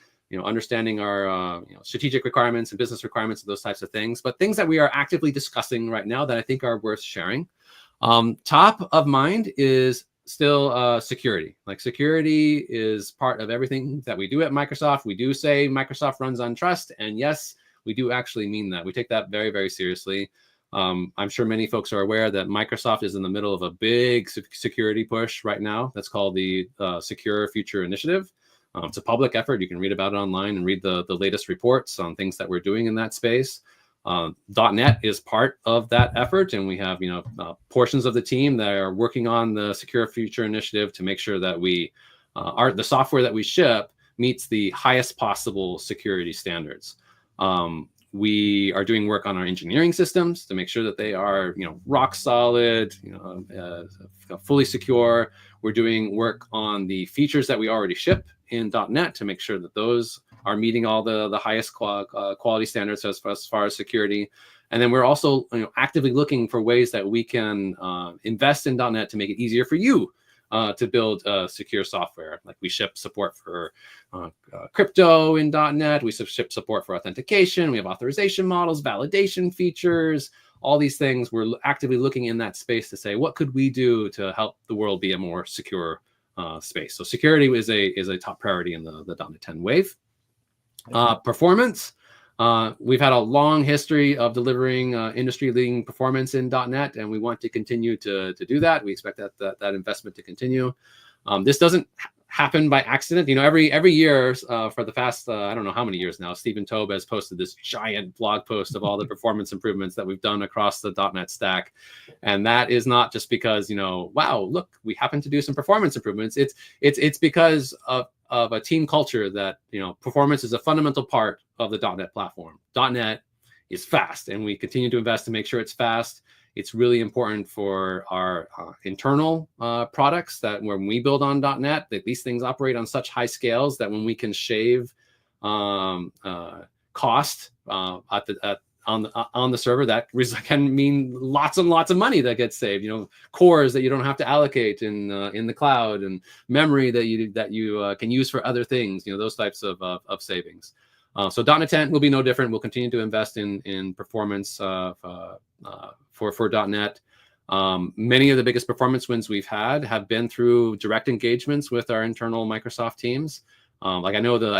understanding our strategic requirements and business requirements and those types of things. But things that we are actively discussing right now that I think are worth sharing. Top of mind is still security. Like, security is part of everything that we do at Microsoft. We do say Microsoft runs on trust, and yes, we do actually mean that. We take that very, very seriously. I'm sure many folks are aware that Microsoft is in the middle of a big security push right now. That's called the Secure Future Initiative. It's a public effort. You can read about it online and read the latest reports on things that we're doing in that space. .NET is part of that effort, and we have portions of the team that are working on the Secure Future Initiative to make sure that the software that we ship meets the highest possible security standards. We are doing work on our engineering systems to make sure that they are rock solid, fully secure. We're doing work on the features that we already ship in .NET to make sure that those are meeting all the highest quality standards as far as security. And then we're also actively looking for ways that we can invest in .NET to make it easier for you to build secure software. Like, we ship support for crypto in .NET. We ship support for authentication. We have authorization models, validation features, all these things. We're actively looking in that space to say, what could we do to help the world be a more secure space? So security is a top priority in the .NET 10 wave. Performance. We've had a long history of delivering industry-leading performance in .NET, and we want to continue to do that. We expect that investment to continue. This doesn't happen by accident. Every year for the past, I don't know how many years now, Stephen Tobe has posted this giant blog post of all the performance improvements that we've done across the .NET stack. And that is not just because, wow, look, we happen to do some performance improvements. It's because of a team culture that, performance is a fundamental part of the .NET platform. .NET is fast, and we continue to invest to make sure it's fast. It's really important for our internal products that when we build on .NET, that these things operate on such high scales that when we can shave cost on the server, that can mean lots and lots of money that gets saved. Cores that you don't have to allocate in the cloud, and memory that you can use for other things. Those types of savings. So .NET 10 will be no different. We'll continue to invest in performance for .NET. Many of the biggest performance wins we've had have been through direct engagements with our internal Microsoft teams. I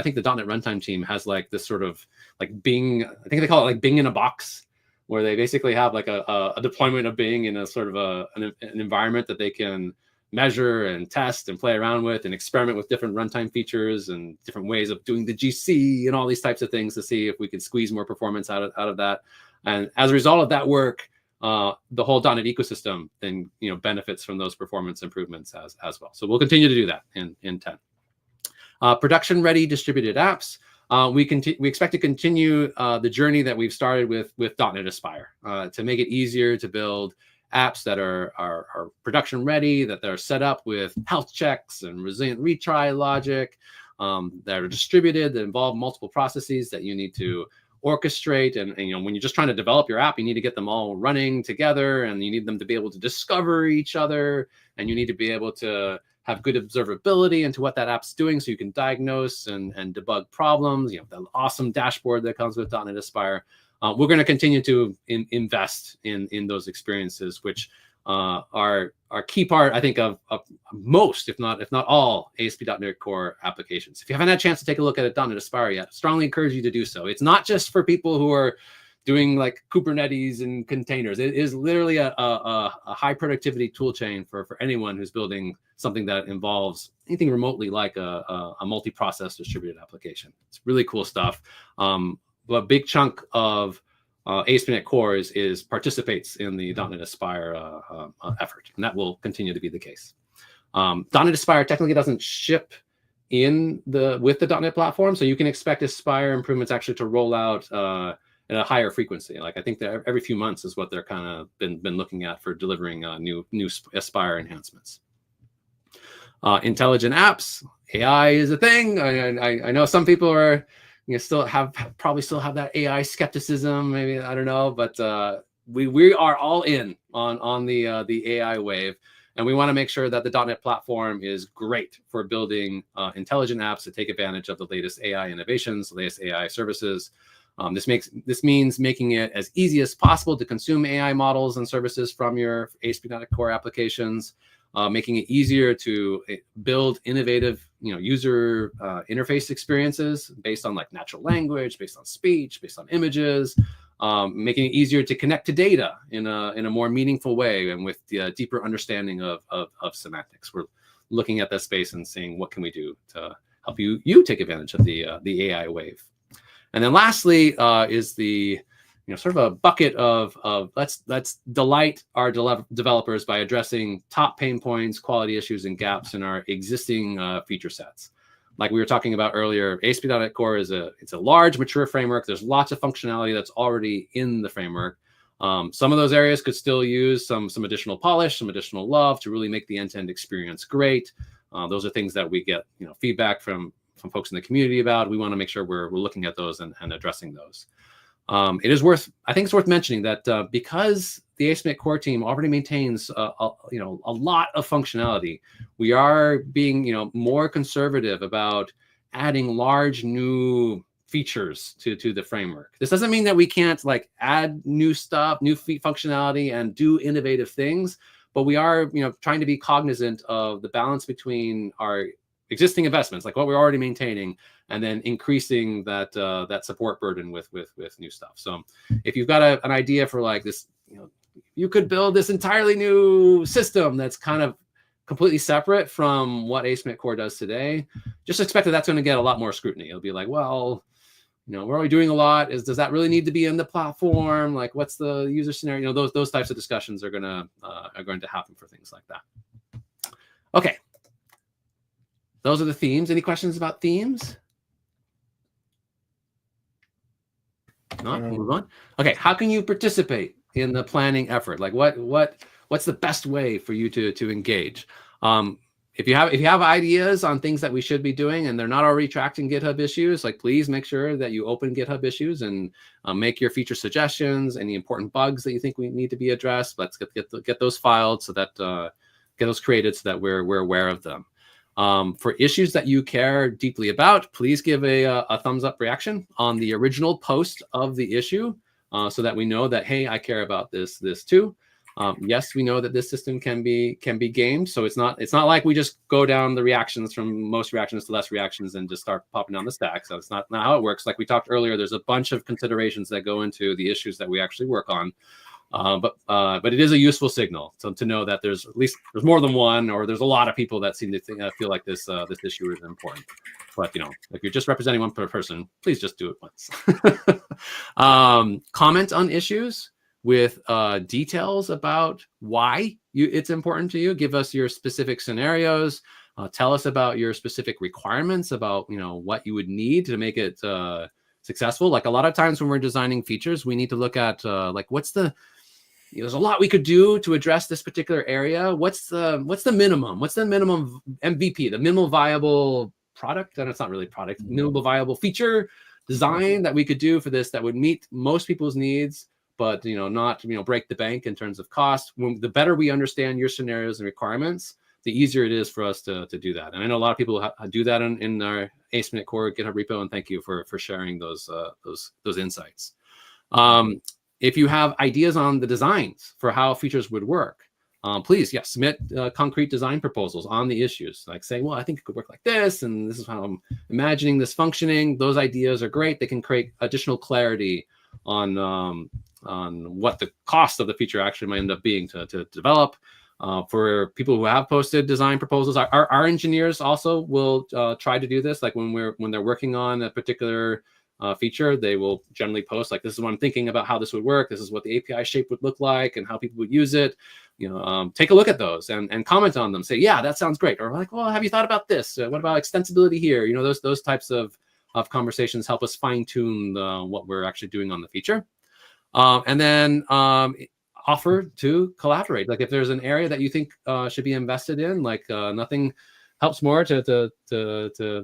think the .NET Runtime team has like this sort of like Bing, I think they call it like Bing in a box, where they basically have like a deployment of Bing in a sort of an environment that they can measure and test and play around with and experiment with different runtime features and different ways of doing the GC and all these types of things to see if we can squeeze more performance out of that. And as a result of that work, the whole .NET ecosystem then benefits from those performance improvements as well. So we'll continue to do that in 10. Production ready distributed apps. We expect to continue the journey that we've started with .NET Aspire to make it easier to build apps that are production ready, that they're set up with health checks and resilient retry logic, that are distributed, that involve multiple processes that you need to orchestrate. And when you're just trying to develop your app, you need to get them all running together, and you need them to be able to discover each other, and you need to be able to have good observability into what that app's doing so you can diagnose and debug problems. The awesome dashboard that comes with .NET Aspire. We're going to continue to invest in those experiences, which are key part, I think, of most, if not all, ASP.NET Core applications. If you haven't had a chance to take a look at .NET Aspire yet, strongly encourage you to do so. It's not just for people who are doing like Kubernetes and containers. It is literally a high productivity tool chain for anyone who's building something that involves anything remotely like a multi-process distributed application. It's really cool stuff. A big chunk of ASP.NET Core participates in the .NET Aspire effort, and that will continue to be the case. .NET Aspire technically doesn't ship with the .NET platform, so you can expect Aspire improvements actually to roll out at a higher frequency. Like I think that every few months is what they're kind of been looking at for delivering new Aspire enhancements. Intelligent apps, AI is a thing. I know some people are probably still have that AI skepticism. Maybe, I don't know, but we are all in on the AI wave, and we want to make sure that the .NET platform is great for building intelligent apps that take advantage of the latest AI innovations, the latest AI services. This means making it as easy as possible to consume AI models and services from your ASP.NET Core applications, making it easier to build innovative, user interface experiences based on like natural language, based on speech, based on images, making it easier to connect to data in a more meaningful way and with the deeper understanding of semantics. We're looking at that space and seeing what can we do to help you take advantage of the AI wave. And then lastly is the sort of a bucket of let's delight our developers by addressing top pain points, quality issues, and gaps in our existing feature sets. Like we were talking about earlier, ASP.NET Core it's a large, mature framework. There's lots of functionality that's already in the framework. Some of those areas could still use some additional polish, some additional love to really make the end-to-end experience great. Those are things that we get feedback from folks in the community about. We want to make sure we're looking at those and addressing those. I think it's worth mentioning that because the ASP.NET Core team already maintains a lot of functionality, we are being more conservative about adding large new features to the framework. This doesn't mean that we can't like add new stuff, new functionality, and do innovative things, but we are, trying to be cognizant of the balance between our existing investments, like what we're already maintaining, and then increasing that that support burden with new stuff. So if you've got an idea for like this, you could build this entirely new system that's kind of completely separate from what aspnetcore does today, just expect that that's going to get a lot more scrutiny. It'll be like, well, we're already doing a lot. Does that really need to be in the platform? Like, what's the user scenario? Those types of discussions are going to happen for things like that. Okay, those are the themes. Any questions about themes? No, move on. Okay, how can you participate in the planning effort? Like, what's the best way for you to engage? If you have ideas on things that we should be doing and they're not already tracked in GitHub issues, like please make sure that you open GitHub issues and make your feature suggestions, any important bugs that you think we need to be addressed. Let's get those filed so that get those created so that we're aware of them. For issues that you care deeply about, please give a thumbs up reaction on the original post of the issue so that we know that, hey, I care about this too. Yes, we know that this system can be gamed, so it's not like we just go down the reactions from most reactions to less reactions and just start popping down the stack. So it's not how it works. Like we talked earlier, there's a bunch of considerations that go into the issues that we actually work on. But it is a useful signal to know that there's more than one, or there's a lot of people that seem to feel like this issue is important. But if you're just representing one per person, please just do it once. Comment on issues with details about why it's important to you. Give us your specific scenarios. Tell us about your specific requirements about what you would need to make it successful. Like a lot of times when we're designing features, we need to look at like what's the there's a lot we could do to address this particular area. What's the minimum? What's the minimum MVP? The minimal viable product? And it's not really product. Minimal viable feature design that we could do for this that would meet most people's needs, but not break the bank in terms of cost. The better we understand your scenarios and requirements, the easier it is for us to do that. And I know a lot of people do that in our aspnetcore GitHub repo, and thank you for sharing those insights. If you have ideas on the designs for how features would work, please, submit concrete design proposals on the issues. Like say, well, I think it could work like this, and this is how I'm imagining this functioning. Those ideas are great. They can create additional clarity on what the cost of the feature actually might end up being to develop. For people who have posted design proposals, our engineers also will try to do this. Like when they're working on a particular feature, they will generally post like, this is what I'm thinking about how this would work. This is what the API shape would look like and how people would use it. Take a look at those and comment on them. Say, yeah, that sounds great. Or like, well, have you thought about this? What about extensibility here? Those types of conversations help us fine tune what we're actually doing on the feature. And then offer to collaborate. Like if there's an area that you think should be invested in, like nothing helps more to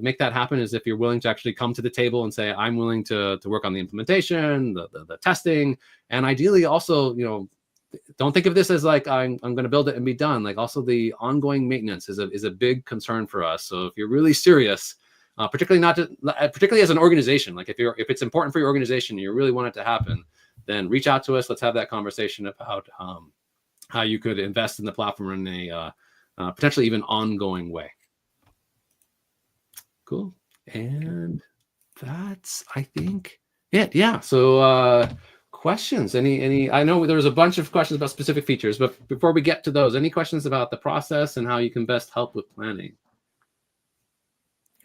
make that happen is if you're willing to actually come to the table and say, I'm willing to work on the implementation, the testing, and ideally also, don't think of this as like I'm going to build it and be done. Like also the ongoing maintenance is a big concern for us. So if you're really serious, particularly as an organization, like if it's important for your organization and you really want it to happen, then reach out to us. Let's have that conversation about how you could invest in the platform in a potentially even ongoing way. Cool. And that's, I think, it. Yeah. So questions, any, I know there was a bunch of questions about specific features, but before we get to those, any questions about the process and how you can best help with planning?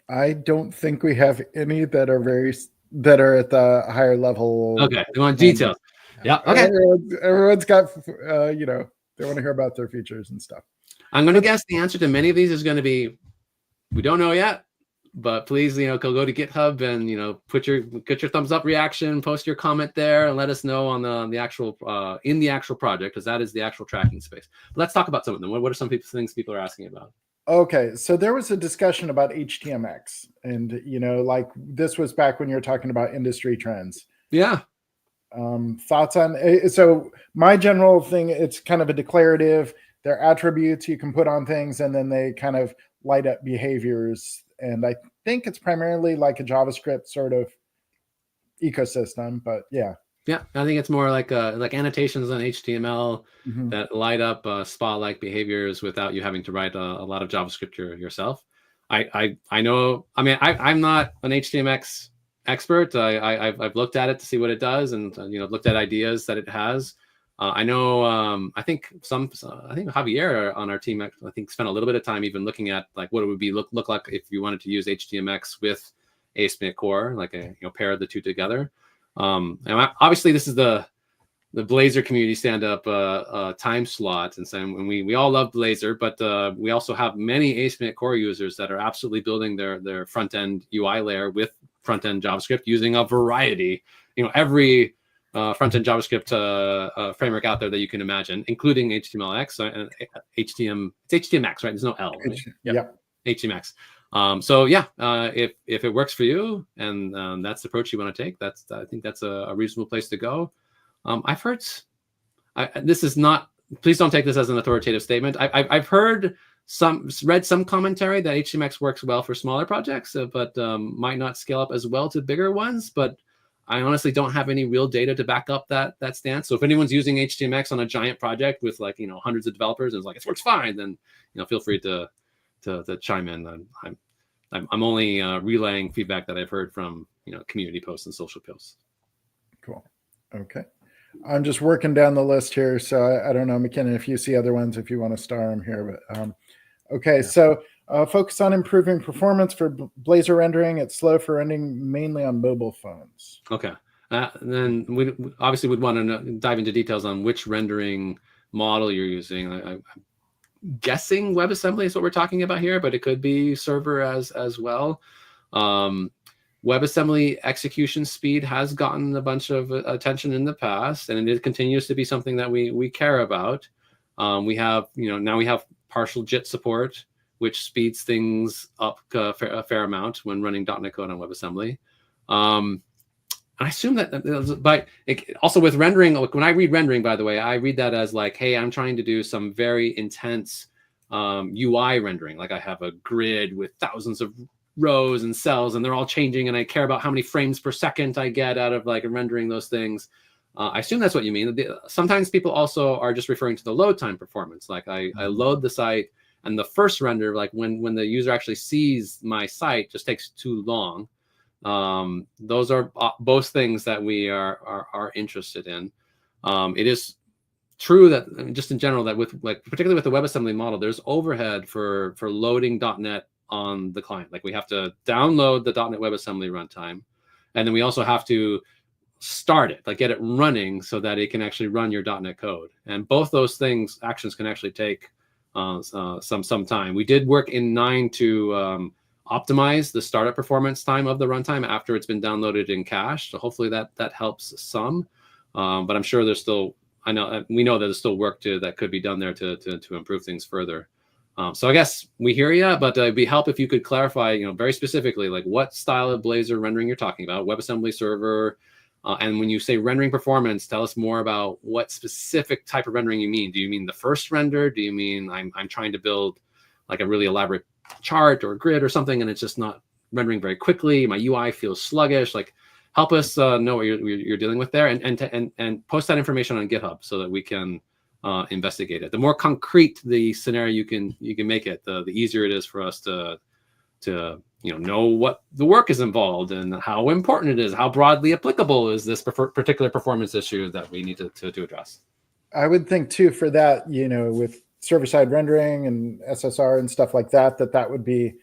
I don't think we have any that are at the higher level. Okay. You want details? Yeah. Okay. Everyone's got, they want to hear about their features and stuff. I'm going to guess the answer to many of these is going to be, we don't know yet, but please, go to GitHub and, get your thumbs up reaction, post your comment there and let us know on the actual, in the actual project, because that is the actual tracking space. But let's talk about some of them. What are some things people are asking about? Okay. So there was a discussion about HTMX and, like this was back when you were talking about industry trends. Yeah. Thoughts on, so my general thing, it's kind of a declarative. They're attributes you can put on things and then they kind of light up behaviors and I think it's primarily like a JavaScript sort of ecosystem, but yeah. Yeah, I think it's more like annotations on HTML that light up spa-like behaviors without you having to write a lot of JavaScript yourself. I know. I mean, I'm not an HTMX expert. I've looked at it to see what it does, and looked at ideas that it has. I know. I think Javier on our team, I think, spent a little bit of time even looking at like what it would be look like if you wanted to use HTMX with aspnetcore, like pair the two together. And obviously this is the Blazor community stand-up time slot, and so we all love Blazor, but we also have many aspnetcore users that are absolutely building their front-end UI layer with front-end JavaScript using a variety, every front-end JavaScript framework out there that you can imagine, including HTMLX and it's HTMX, right? There's no L. Right? Yeah. HTMX. So yeah, if it works for you and that's the approach you want to take, I think that's a reasonable place to go. I've heard, this is not, please don't take this as an authoritative statement. I've read some commentary that HTMX works well for smaller projects, but might not scale up as well to bigger ones. But I honestly don't have any real data to back up that stance. So if anyone's using HTMX on a giant project with hundreds of developers and it's like it works fine, then feel free to chime in. I'm only relaying feedback that I've heard from community posts and social posts. Cool. Okay. I'm just working down the list here, so I don't know, Mackinnon, if you see other ones, if you want to star them here. But okay, yeah. So focus on improving performance for Blazor rendering. It's slow for rendering mainly on mobile phones. Okay. Then we obviously would want to dive into details on which rendering model you're using. I'm guessing WebAssembly is what we're talking about here, but it could be server as well. WebAssembly execution speed has gotten a bunch of attention in the past, and it continues to be something that we care about. We have, now we have partial JIT support, which speeds things up a fair amount when running .NET code on WebAssembly. I assume that, but also with rendering, like when I read rendering, by the way, I read that as like, hey, I'm trying to do some very intense UI rendering. Like I have a grid with thousands of rows and cells, and they're all changing, and I care about how many frames per second I get out of like rendering those things. I assume that's what you mean. Sometimes people also are just referring to the load time performance. Like I load the site, and the first render, like when the user actually sees my site, just takes too long. Those are both things that we are interested in. It is true that just in general that with particularly with the WebAssembly model, there's overhead for loading .NET on the client. Like we have to download the .NET WebAssembly runtime, and then we also have to start it, like get it running so that it can actually run your .NET code. And both those actions can actually take some time. We did work in 9 to optimize the startup performance time of the runtime after it's been downloaded in cache. So hopefully that helps some. But I'm sure there's still, we know that there's still work that could be done there to improve things further. So I guess we hear you, but it'd be help if you could clarify, very specifically, like what style of Blazor rendering you're talking about, WebAssembly server. And when you say rendering performance, tell us more about what specific type of rendering you mean. Do you mean the first render? Do you mean I'm trying to build like a really elaborate chart or grid or something, and it's just not rendering very quickly? My UI feels sluggish. Like, help us know what you're dealing with there, and post that information on GitHub so that we can investigate it. The more concrete the scenario you can make it, the easier it is for us to know what the work is involved and how important it is, how broadly applicable is this particular performance issue that we need to address. I would think too for that, with server-side rendering and SSR and stuff like that would be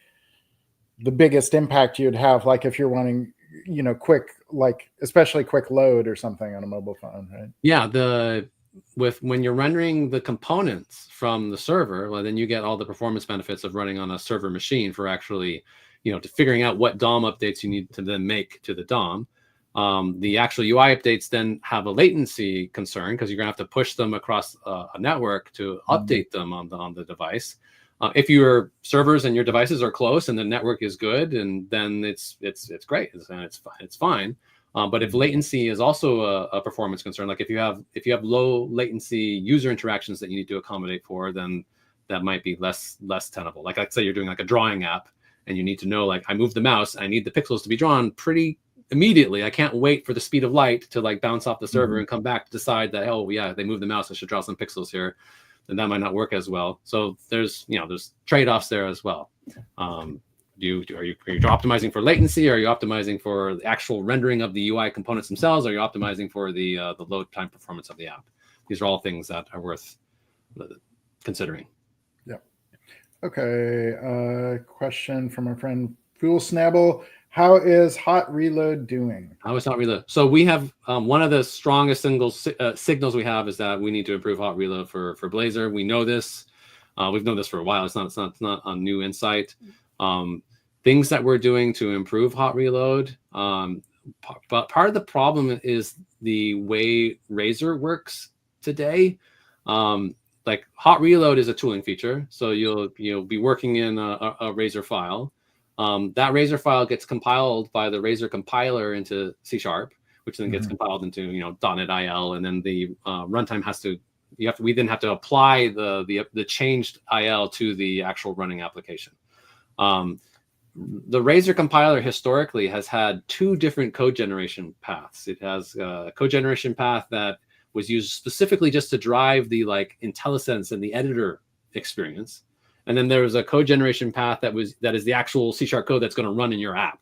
the biggest impact you'd have, like if you're wanting, quick, like especially quick load or something on a mobile phone, right? Yeah, when you're rendering the components from the server, well, then you get all the performance benefits of running on a server machine for actually, to figuring out what DOM updates you need to then make to the DOM. The actual UI updates then have a latency concern because you're gonna have to push them across a network to update them on the device. If your servers and your devices are close and the network is good, and then it's great and it's fine. But if latency is also a performance concern, like if you have low latency user interactions that you need to accommodate for, then that might be less tenable. Like I'd say you're doing like a drawing app, and you need to know, like, I move the mouse, I need the pixels to be drawn pretty immediately. I can't wait for the speed of light to like bounce off the server and come back to decide that, oh yeah, they moved the mouse, I should draw some pixels here. And that might not work as well. So there's trade-offs there as well. Are you optimizing for latency? Are you optimizing for the actual rendering of the UI components themselves? Are you optimizing for the load time performance of the app? These are all things that are worth considering. Yeah. Okay. Question from our friend Fool Snabble. How is Hot Reload doing? How is Hot Reload? So we have one of the strongest signals we have is that we need to improve Hot Reload for Blazor. We know this. We've known this for a while. It's not a new insight. Things that we're doing to improve Hot Reload. But part of the problem is the way Razor works today. Like Hot Reload is a tooling feature, so you'll be working in a Razor file. That Razor file gets compiled by the Razor compiler into C#, which then gets compiled into .NET IL, and then the runtime has to. We then have to apply the changed IL to the actual running application. The Razor compiler historically has had two different code generation paths. It has a code generation path that was used specifically just to drive the like IntelliSense and the editor experience. And then there was a code generation path that is the actual C# code that's going to run in your app.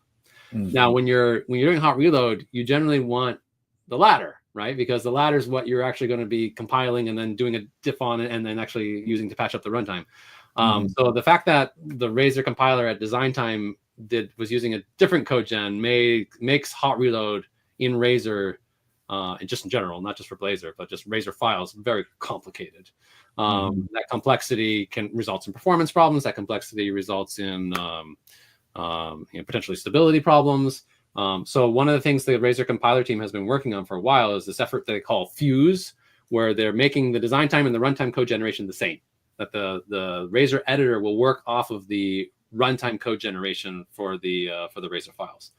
Now, when you're doing Hot Reload, you generally want the latter, right? Because the latter is what you're actually going to be compiling and then doing a diff on it and then actually using to patch up the runtime. So the fact that the Razor compiler at design time was using a different code gen makes Hot Reload in Razor, and just in general, not just for Blazor, but just Razor files, very complicated. That complexity can result in performance problems. That complexity results in potentially stability problems. So one of the things the Razor compiler team has been working on for a while is this effort they call Fuse, where they're making the design time and the runtime code generation the same. That the Razor editor will work off of the runtime code generation for the Razor files.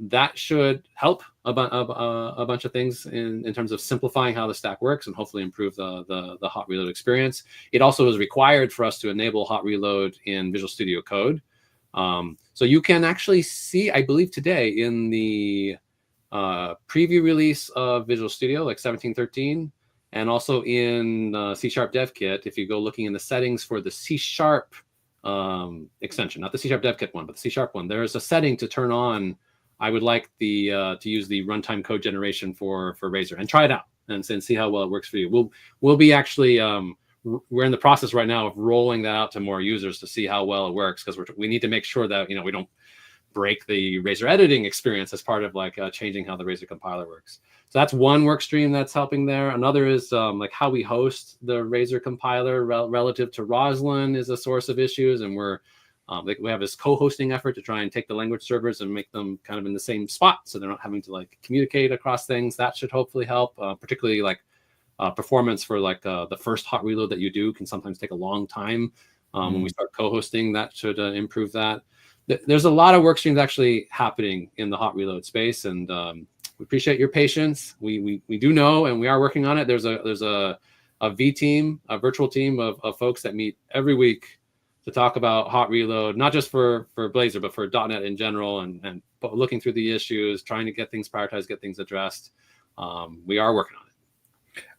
That should help a bunch of things in terms of simplifying how the stack works and hopefully improve the Hot Reload experience. It also is required for us to enable Hot Reload in Visual Studio Code. So you can actually see, I believe today in the preview release of Visual Studio, like 17.13, and also in C# Dev Kit, if you go looking in the settings for the C# extension, not the C# Dev Kit one, but the C# one, there's a setting to turn on. I would like to use the runtime code generation for Razor and try it out and see how well it works for you. We'll be actually we're in the process right now of rolling that out to more users to see how well it works, because we need to make sure that we don't break the Razor editing experience as part of like changing how the Razor compiler works. So that's one work stream that's helping there. Another is like how we host the Razor compiler relative to Roslyn is a source of issues, and we have this co-hosting effort to try and take the language servers and make them kind of in the same spot, so they're not having to like communicate across things. That should hopefully help, particularly like performance for like the first Hot Reload that you do can sometimes take a long time. When we start co-hosting, that should improve that. There's a lot of work streams actually happening in the Hot Reload space, and we appreciate your patience. We do know, and we are working on it. There's a V team, a virtual team of folks that meet every week to talk about Hot Reload, not just for Blazor, but for .NET in general, and looking through the issues, trying to get things prioritized, get things addressed. We are working on it.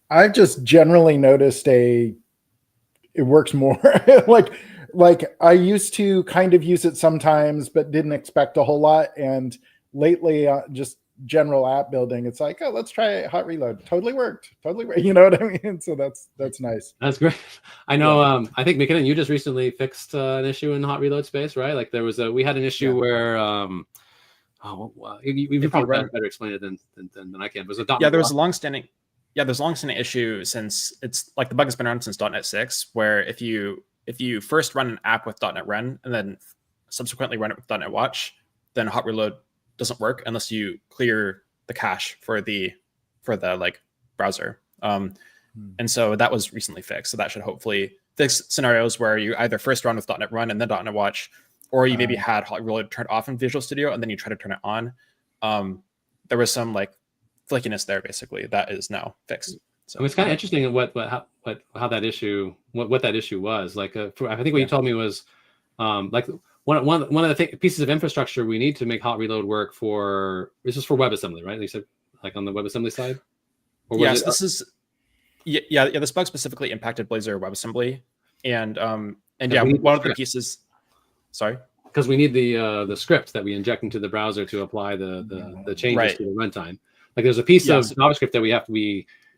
I've just generally noticed it works more. like I used to kind of use it sometimes, but didn't expect a whole lot. And lately, just general app building, it's like, oh, let's try Hot Reload. Totally worked. You know what I mean? So that's nice. That's great. I know. Yeah. I think Mackinnon, you just recently fixed an issue in the Hot Reload space, right? Like we had an issue where you probably better explain it than I can. Was it .NET? There's a long-standing issue since it's like the bug has been around since .NET 6, where if you first run an app with .NET Run and then subsequently run it with .NET Watch, then Hot Reload doesn't work unless you clear the cache for the like browser. And so that was recently fixed. So that should hopefully fix scenarios where you either first run with .NET Run and then .NET Watch, or you maybe had Hot Reload turned off in Visual Studio and then you try to turn it on. There was some like flakiness there, basically, that is now fixed. So it's kind of interesting how that issue, what that issue was. Like I think what you told me was like one of the pieces of infrastructure we need to make hot reload work this is for WebAssembly, right? You said like on the WebAssembly side? Or was Yes, this is this bug specifically impacted Blazor WebAssembly. And yeah, one of the pieces, sorry? Because we need the script that we inject into the browser to apply the changes to the runtime. Like there's a piece of JavaScript that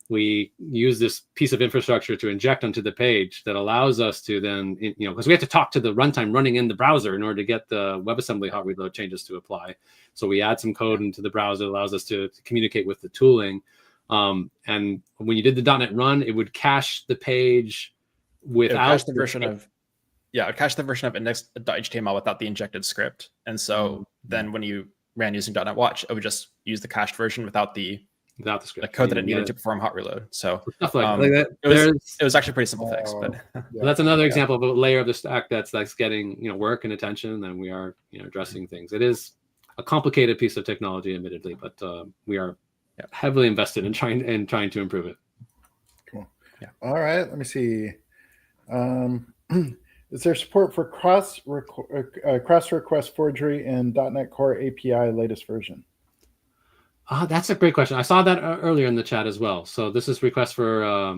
we use this piece of infrastructure to inject onto the page that allows us to then, because we have to talk to the runtime running in the browser in order to get the WebAssembly hot reload changes to apply. So we add some code into the browser that allows us to communicate with the tooling. And when you did the .NET run, it would cache the page without the version of index.html without the injected script. And so then when you ran using .NET Watch, it would just use the cached version without the script, the code that it needed to perform hot reload. So stuff like that. It was actually a pretty simple fix. But that's another example of a layer of the stack that's getting work and attention, and we are addressing things. It is a complicated piece of technology, admittedly, but we are heavily invested in trying to improve it. Cool. Yeah. All right. Let me see. Is there support for cross request forgery in .NET Core API latest version? That's a great question. I saw that earlier in the chat as well. So this is request for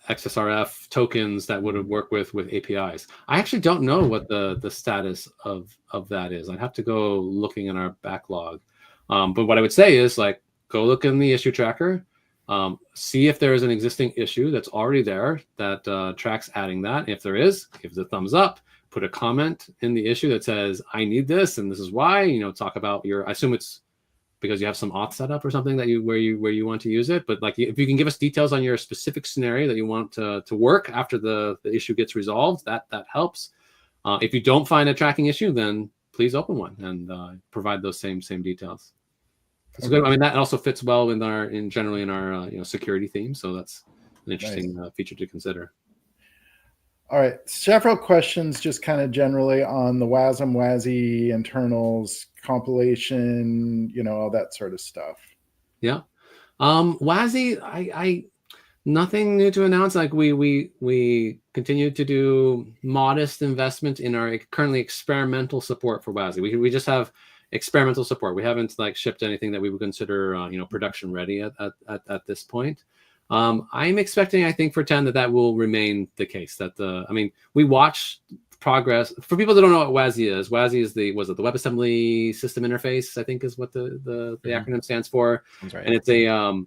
XSRF tokens that would work with APIs. I actually don't know what the status of that is. I'd have to go looking in our backlog. But what I would say is go look in the issue tracker, see if there is an existing issue that's already there that tracks adding that. If there is, give the thumbs up. Put a comment in the issue that says, I need this and this is why, talk about I assume it's because you have some auth setup or something where you want to use it. But if you can give us details on your specific scenario that you want to work after the issue gets resolved, that helps. If you don't find a tracking issue, then please open one and provide those same details. It's good. I mean, that also fits well generally in our security theme. So that's an interesting feature to consider. All right, several questions just kind of generally on the WASM, WASI, internals, compilation, all that sort of stuff. Yeah. WASI, I nothing new to announce. We continue to do modest investment in our currently experimental support for WASI. We just have experimental support. We haven't shipped anything that we would consider production ready at this point. I'm expecting, I think, for 10 that will remain the case. We watch progress. For people that don't know what WASI is, WASI is the WebAssembly System Interface, I think is what the acronym stands for. That's right. And it's a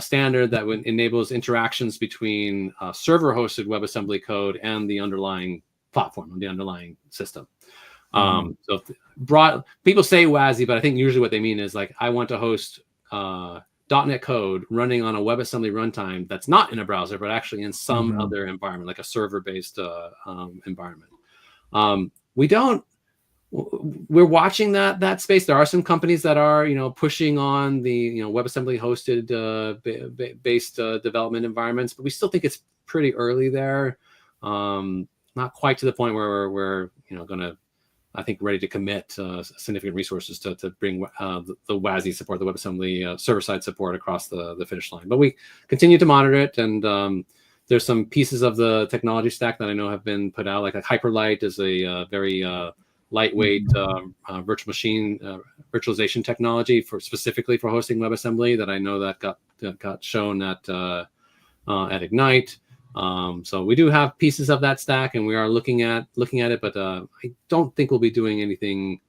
standard that enables interactions between server-hosted WebAssembly code and the underlying platform, the underlying system. So people say WASI, but I think usually what they mean is I want to host .NET code running on a WebAssembly runtime that's not in a browser, but actually in some other environment, like a server-based environment. We're watching that space. There are some companies that are, pushing on the, WebAssembly hosted based development environments, but we still think it's pretty early there. Not quite to the point where we're, going to, I think, ready to commit significant resources to bring the WASI support, the WebAssembly server-side support across the finish line. But we continue to monitor it, and there's some pieces of the technology stack that I know have been put out, like Hyperlight is a very lightweight virtual machine virtualization technology specifically for hosting WebAssembly that I know that got shown at Ignite. So we do have pieces of that stack, and we are looking at it, but I don't think we'll be doing anything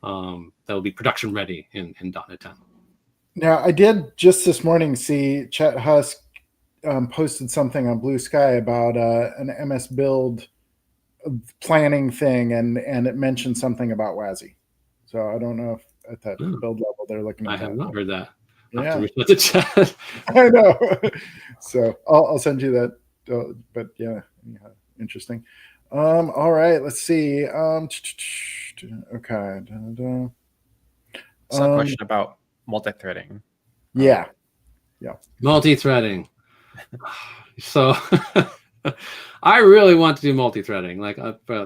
that will be production ready in .NET 10. Now, I did just this morning see Chet Husk posted something on Blue Sky about an MS Build planning thing, and it mentioned something about WASI. So I don't know if at that build level they're looking at I have not heard that. Yeah. To chat. I know. So I'll send you that. But yeah, interesting. All right, let's see. Okay. So a question about multi-threading. Yeah. Multi-threading. So I really want to do multi-threading.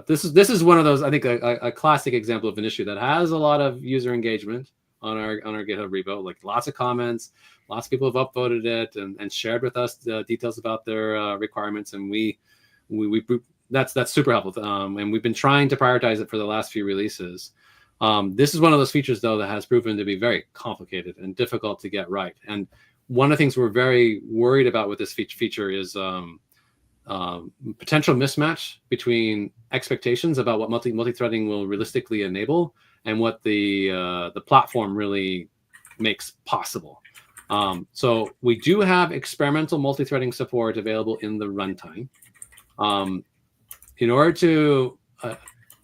This is one of those, I think, a classic example of an issue that has a lot of user engagement on our GitHub repo, lots of comments. Lots of people have upvoted it and shared with us the details about their requirements, and we that's super helpful. And we've been trying to prioritize it for the last few releases. This is one of those features, though, that has proven to be very complicated and difficult to get right. And one of the things we're very worried about with this feature is potential mismatch between expectations about what multi-threading will realistically enable and what the platform really makes possible. So we do have experimental multi-threading support available in the runtime. In order to,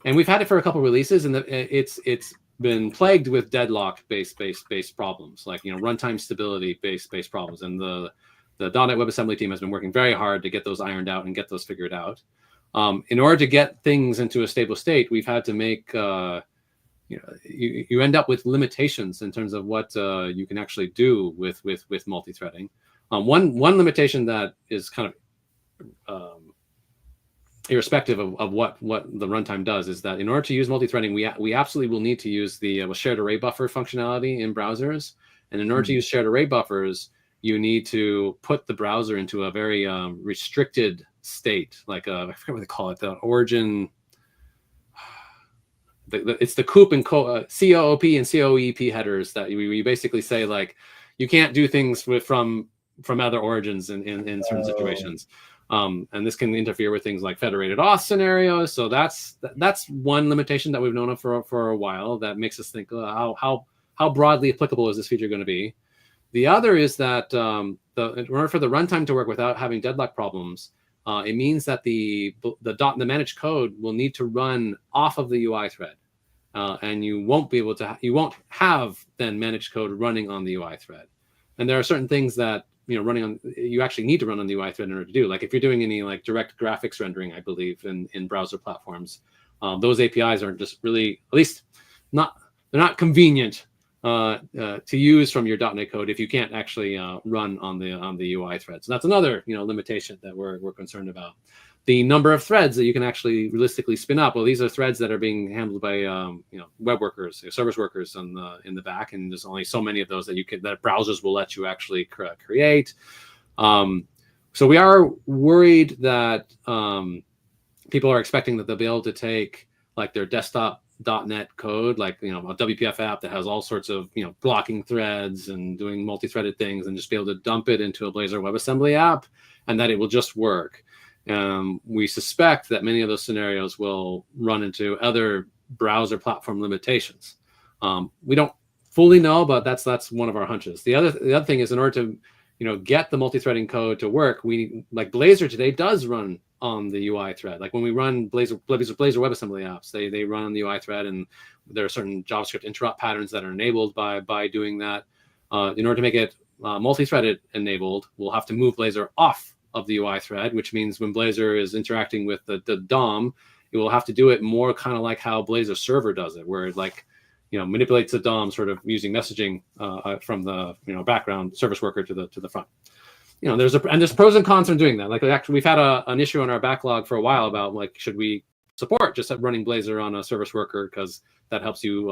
and we've had it for a couple releases, and it's been plagued with deadlock-based problems, like runtime stability-based problems, and the .NET WebAssembly team has been working very hard to get those ironed out and get those figured out. In order to get things into a stable state, we've had to make you end up with limitations in terms of what you can actually do with multi-threading. One limitation that is kind of irrespective of what the runtime does is that in order to use multi-threading, we absolutely will need to use the shared array buffer functionality in browsers. And in order to use shared array buffers, you need to put the browser into a very restricted state, like I forget what they call it, the origin. It's the COOP and COOP and COEP headers that we basically say, like, you can't do things from other origins in certain situations. And this can interfere with things like federated auth scenarios. So that's one limitation that we've known of for a while that makes us think, how broadly applicable is this feature going to be? The other is that in order for the runtime to work without having deadlock problems, it means that the managed code will need to run off of the UI thread, and you won't have then managed code running on the UI thread. And there are certain things that you actually need to run on the UI thread in order to do. Like if you're doing any like direct graphics rendering, I believe in browser platforms, those APIs aren't just really, at least they're not convenient to use from your .NET code if you can't actually run on the UI thread. So that's another limitation that we're concerned about. The number of threads that you can actually realistically spin up. Well, these are threads that are being handled by web workers, service workers in the back, and there's only so many of those that browsers will let you actually create. So we are worried that people are expecting that they'll be able to take like their desktop .NET code, like a WPF app that has all sorts of blocking threads and doing multi-threaded things, and just be able to dump it into a Blazor WebAssembly app, and that it will just work. We suspect that many of those scenarios will run into other browser platform limitations. We don't fully know, but that's one of our hunches. The other thing is, in order to get the multi-threading code to work, like Blazor today does run on the UI thread. Like when we run Blazor WebAssembly apps, they run on the UI thread, and there are certain JavaScript interrupt patterns that are enabled by doing that. In order to make it multi-threaded enabled, we'll have to move Blazor off of the UI thread, which means when Blazor is interacting with the DOM, it will have to do it more kind of like how Blazor server does it, where it manipulates the DOM sort of using messaging from the background service worker to the front. There's pros and cons from doing that. Like actually, we've had an issue on our backlog for a while about like, should we support just running Blazor on a service worker, because that helps you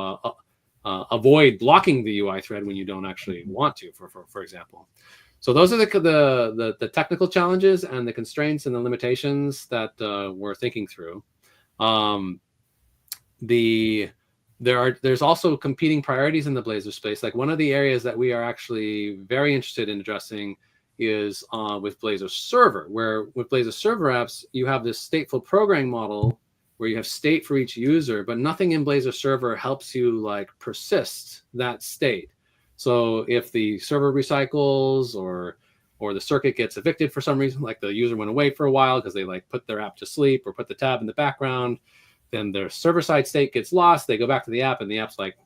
avoid blocking the UI thread when you don't actually want to, for example. So those are the technical challenges and the constraints and the limitations that we're thinking through. There's also competing priorities in the Blazor space. Like one of the areas that we are actually very interested in addressing is with Blazor Server, where with Blazor Server apps, you have this stateful programming model where you have state for each user, but nothing in Blazor Server helps you like persist that state. So if the server recycles or the circuit gets evicted for some reason, like the user went away for a while because they like put their app to sleep or put the tab in the background, then their server-side state gets lost. They go back to the app, and the app's like,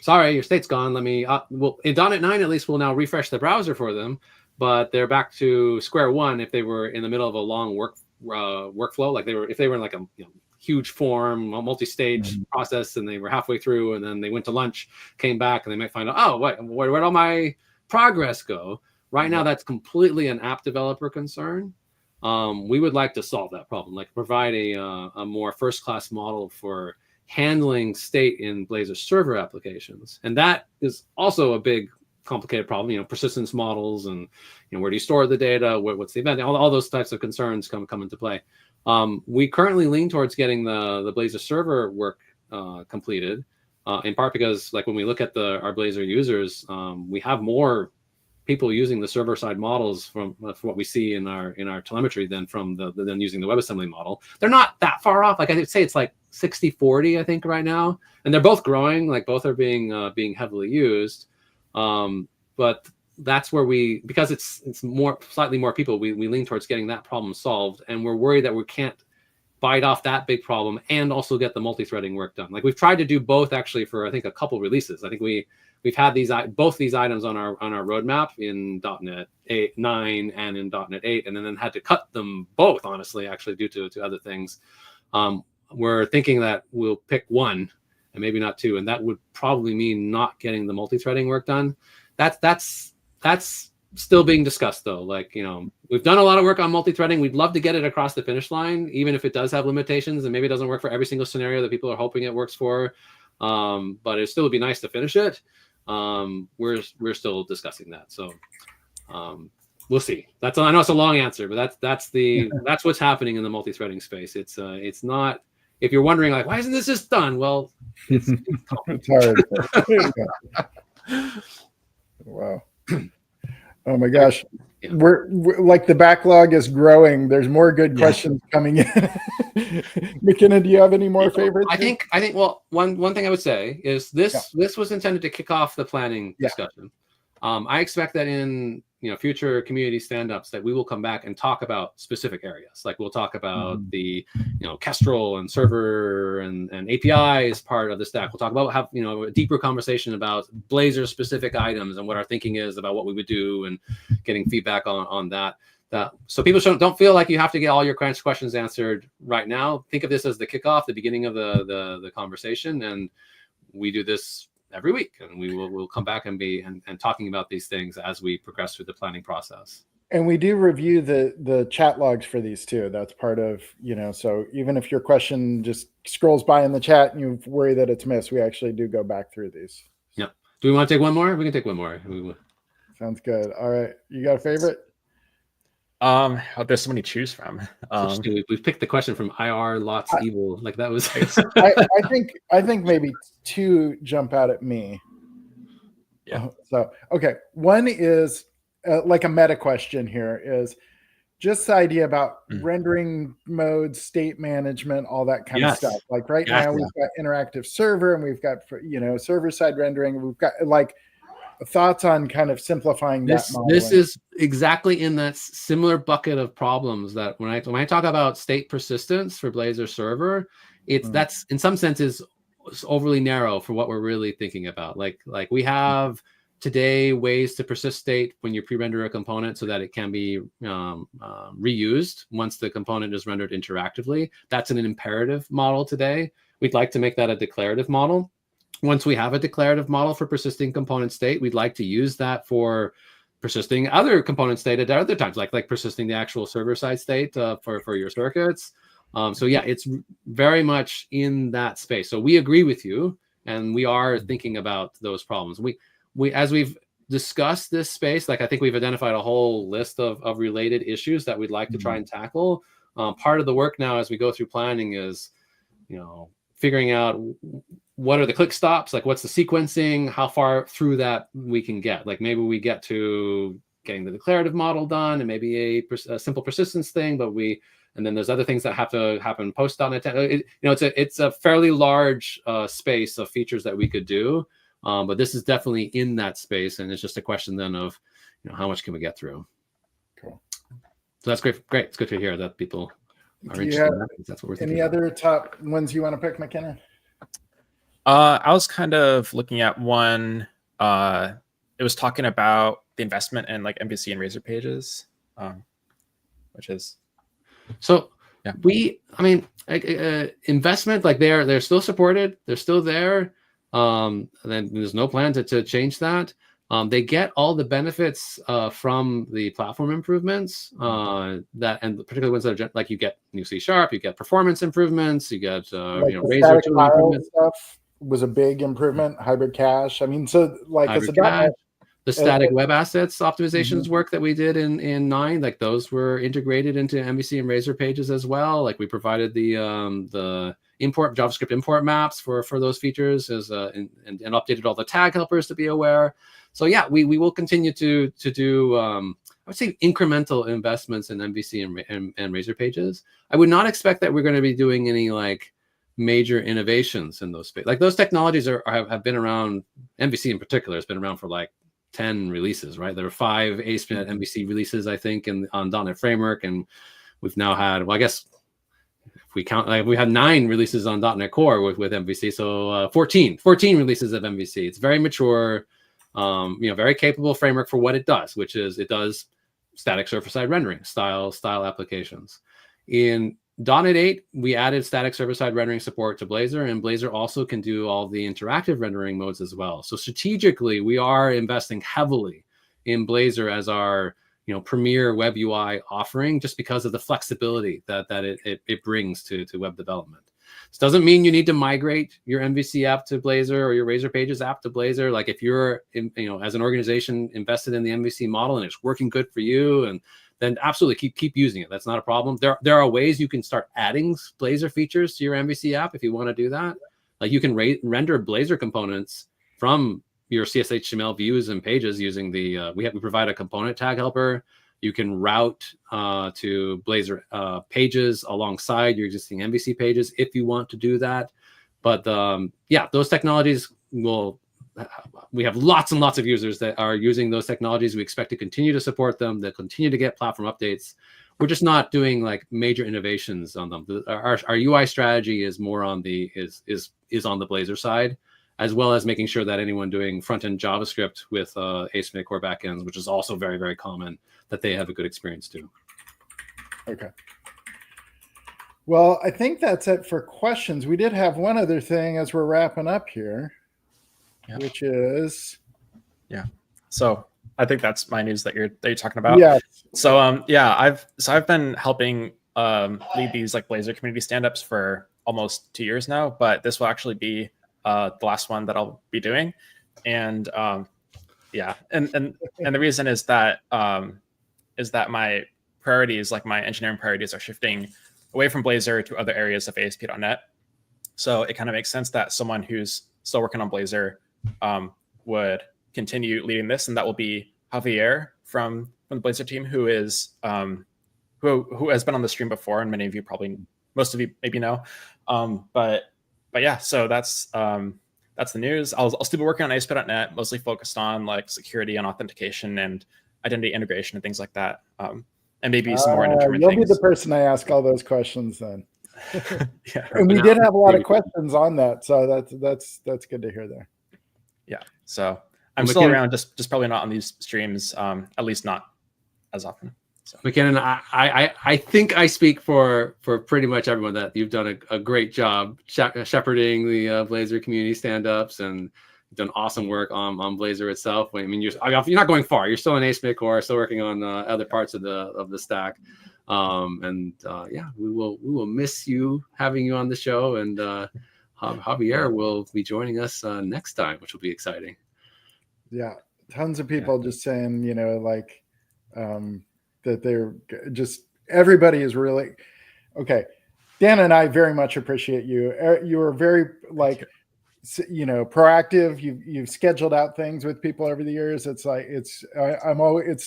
sorry, your state's gone. Let me, well, in .NET 9, at least we'll now refresh the browser for them, but they're back to square one if they were in the middle of a long workflow, like if they were in like a huge form, multi-stage process, and they were halfway through, and then they went to lunch, came back, and they might find out, oh, where'd all my progress go? Right now, that's completely an app developer concern. We would like to solve that problem, like provide a more first-class model for handling state in Blazor server applications. And that is also a big, complicated problem, persistence models and where do you store the data, what's the event, all those types of concerns come into play. We currently lean towards getting the Blazor server work completed, in part because like when we look at our Blazor users, we have more people using the server side models from what we see in our telemetry than using the WebAssembly model. They're not that far off. Like I'd say it's like 60-40, I think, right now, and they're both growing. Like both are being heavily used, but that's where because it's slightly more people, we lean towards getting that problem solved, and we're worried that we can't bite off that big problem and also get the multi-threading work done. Like we've tried to do both actually for I think a couple releases. I think we've had both these items on our roadmap in .NET 9 and in .NET 8, and then had to cut them both, honestly, actually due to other things. We're thinking that we'll pick one and maybe not two, and that would probably mean not getting the multi-threading work done. That's still being discussed though. Like, we've done a lot of work on multi-threading. We'd love to get it across the finish line, even if it does have limitations and maybe it doesn't work for every single scenario that people are hoping it works for. But it still would be nice to finish it. We're still discussing that. So we'll see. I know it's a long answer, but that's what's happening in the multi-threading space. It's not, if you're wondering like, why isn't this just done? Well, it's hard. Wow. Oh my gosh. We're like the backlog is growing. There's more good questions coming in. Mackinnon, do you have any more favorites? I think well, one thing I would say is this was intended to kick off the planning discussion. I expect that in future community stand-ups that we will come back and talk about specific areas. Like we'll talk about the Kestrel and server and API as part of the stack. We'll talk about a deeper conversation about Blazor specific items and what our thinking is about what we would do and getting feedback on that. So people don't feel like you have to get all your questions answered right now. Think of this as the kickoff, the beginning of the conversation, and we do this every week, and we'll come back and be talking about these things as we progress through the planning process. And we do review the chat logs for these too. That's part of, so even if your question just scrolls by in the chat and you worry that it's missed, we actually do go back through these. Yeah. Do we want to take one more? We can take one more. Sounds good. All right. You got a favorite? There's so many to choose from. We've picked the question from IR Lots Evil. Like that was. I think maybe two jump out at me. Yeah. So okay, one is like a meta question here is just the idea about rendering modes, state management, all that kind of stuff. Like right now we've got interactive server and we've got server side rendering. We've got like thoughts on kind of simplifying that modeling. This is exactly in that similar bucket of problems that when I talk about state persistence for Blazor server, that's in some senses overly narrow for what we're really thinking about. Like we have today ways to persist state when you pre-render a component so that it can be reused once the component is rendered interactively. That's an imperative model today. We'd like to make that a declarative model. Once we have a declarative model for persisting component state, we'd like to use that for persisting other component state at other times, like persisting the actual server side state for your circuits. So yeah, it's very much in that space. So we agree with you, and we are thinking about those problems. We as we've discussed this space, like I think we've identified a whole list of related issues that we'd like to try and tackle. Part of the work now as we go through planning is, figuring out what are the click stops, like what's the sequencing, how far through that we can get. Like maybe we get to getting the declarative model done and maybe a simple persistence thing, and then there's other things that have to happen post .NET 10. It's a fairly large space of features that we could do, but this is definitely in that space, and it's just a question then of how much can we get through. Cool. So that's great. It's good to hear that people are interested in that. That's what we're thinking. Any other top ones you want to pick, Mackinnon? I was kind of looking at one. It was talking about the investment in like MVC and Razor pages, which is investment, like they're still supported, they're still there. And then there's no plan to change that. They get all the benefits from the platform improvements and particularly ones that are like you get new C#, you get performance improvements, you get Razor tool improvements. Stuff was a big improvement. Hybrid cache. I mean, so like hybrid it's a the static web assets optimizations work that we did in 9, like those were integrated into MVC and Razor pages as well. Like we provided the JavaScript import maps for those features and updated all the tag helpers to be aware. So yeah, we will continue to do I would say incremental investments in MVC and Razor pages. I would not expect that we're going to be doing any like major innovations in those spaces. Like those technologies have been around. MVC in particular has been around for like 10 releases, right? There were 5 ASP.NET MVC releases, I think, on .NET Framework, and we've now had, well, I guess if we count, like we had 9 releases on .NET Core with MVC, so 14 releases of MVC. It's very mature, very capable framework for what it does, which is it does static server-side rendering style applications. In .NET 8, we added static server-side rendering support to Blazor, and Blazor also can do all the interactive rendering modes as well. So strategically, we are investing heavily in Blazor as our premier web UI offering, just because of the flexibility that it brings to web development. This doesn't mean you need to migrate your MVC app to Blazor or your Razor Pages app to Blazor. Like if you're, as an organization invested in the MVC model and it's working good for you, and then absolutely keep using it. That's not a problem. There are ways you can start adding Blazor features to your MVC app if you want to do that. Like you can render Blazor components from your CSHTML views and pages using the we provide a component tag helper. You can route to Blazor pages alongside your existing MVC pages if you want to do that. But yeah, those technologies we have lots and lots of users that are using those technologies. We expect to continue to support them. They'll continue to get platform updates. We're just not doing like major innovations on them. Our UI strategy is more on the on the Blazor side, as well as making sure that anyone doing front-end JavaScript with aspnetcore backends, which is also very, very common, that they have a good experience too. Okay. Well, I think that's it for questions. We did have one other thing as we're wrapping up here, which is... Yeah. So I think that's my news that you're talking about. Yeah. So I've been helping lead these like Blazor community stand-ups for almost 2 years now, but this will actually be the last one that I'll be doing. And yeah, and the reason is that my priorities, like my engineering priorities, are shifting away from Blazor to other areas of ASP.NET. So it kind of makes sense that someone who's still working on Blazor would continue leading this, and that will be Javier from the Blazor team, who is who has been on the stream before, and many of you most of you maybe know. But yeah, so that's the news. I'll still be working on ASP.NET, mostly focused on like security and authentication and identity integration and things like that. And maybe some more indeterminate you'll things. be the person I ask all those questions then. Yeah, and we did have a lot of questions on that, so that's good to hear there. Yeah, so I'm still around, just probably not on these streams, at least not as often. So. Mackinnon, I think I speak for pretty much everyone that you've done a great job shepherding the Blazor community stand-ups, and done awesome work on Blazor itself. I mean, you're not going far. You're still in aspnetcore, still working on other parts of the stack. Yeah, we will miss you, having you on the show, and Javier will be joining us next time, which will be exciting. Yeah, tons of people just saying, that they're just, everybody is really okay. Dan and I very much appreciate you. You are very proactive. You've scheduled out things with people over the years. It's like it's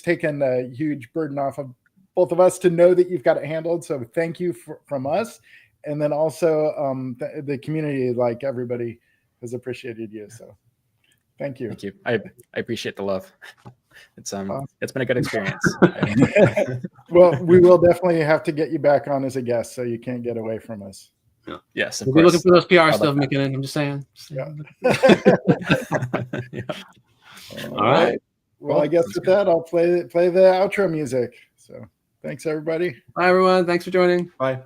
taken a huge burden off of both of us to know that you've got it handled. So thank you from us, and then also the community, like everybody has appreciated you. So thank you. Thank you. I appreciate the love. It's been a good experience. Well, we will definitely have to get you back on as a guest, so you can't get away from us. Yeah. Yes, we'll be looking for those PR stuff, Mackinnon. I'm just saying. Yeah. All right. Well, I guess with that, I'll play the outro music. So thanks, everybody. Bye, everyone. Thanks for joining. Bye.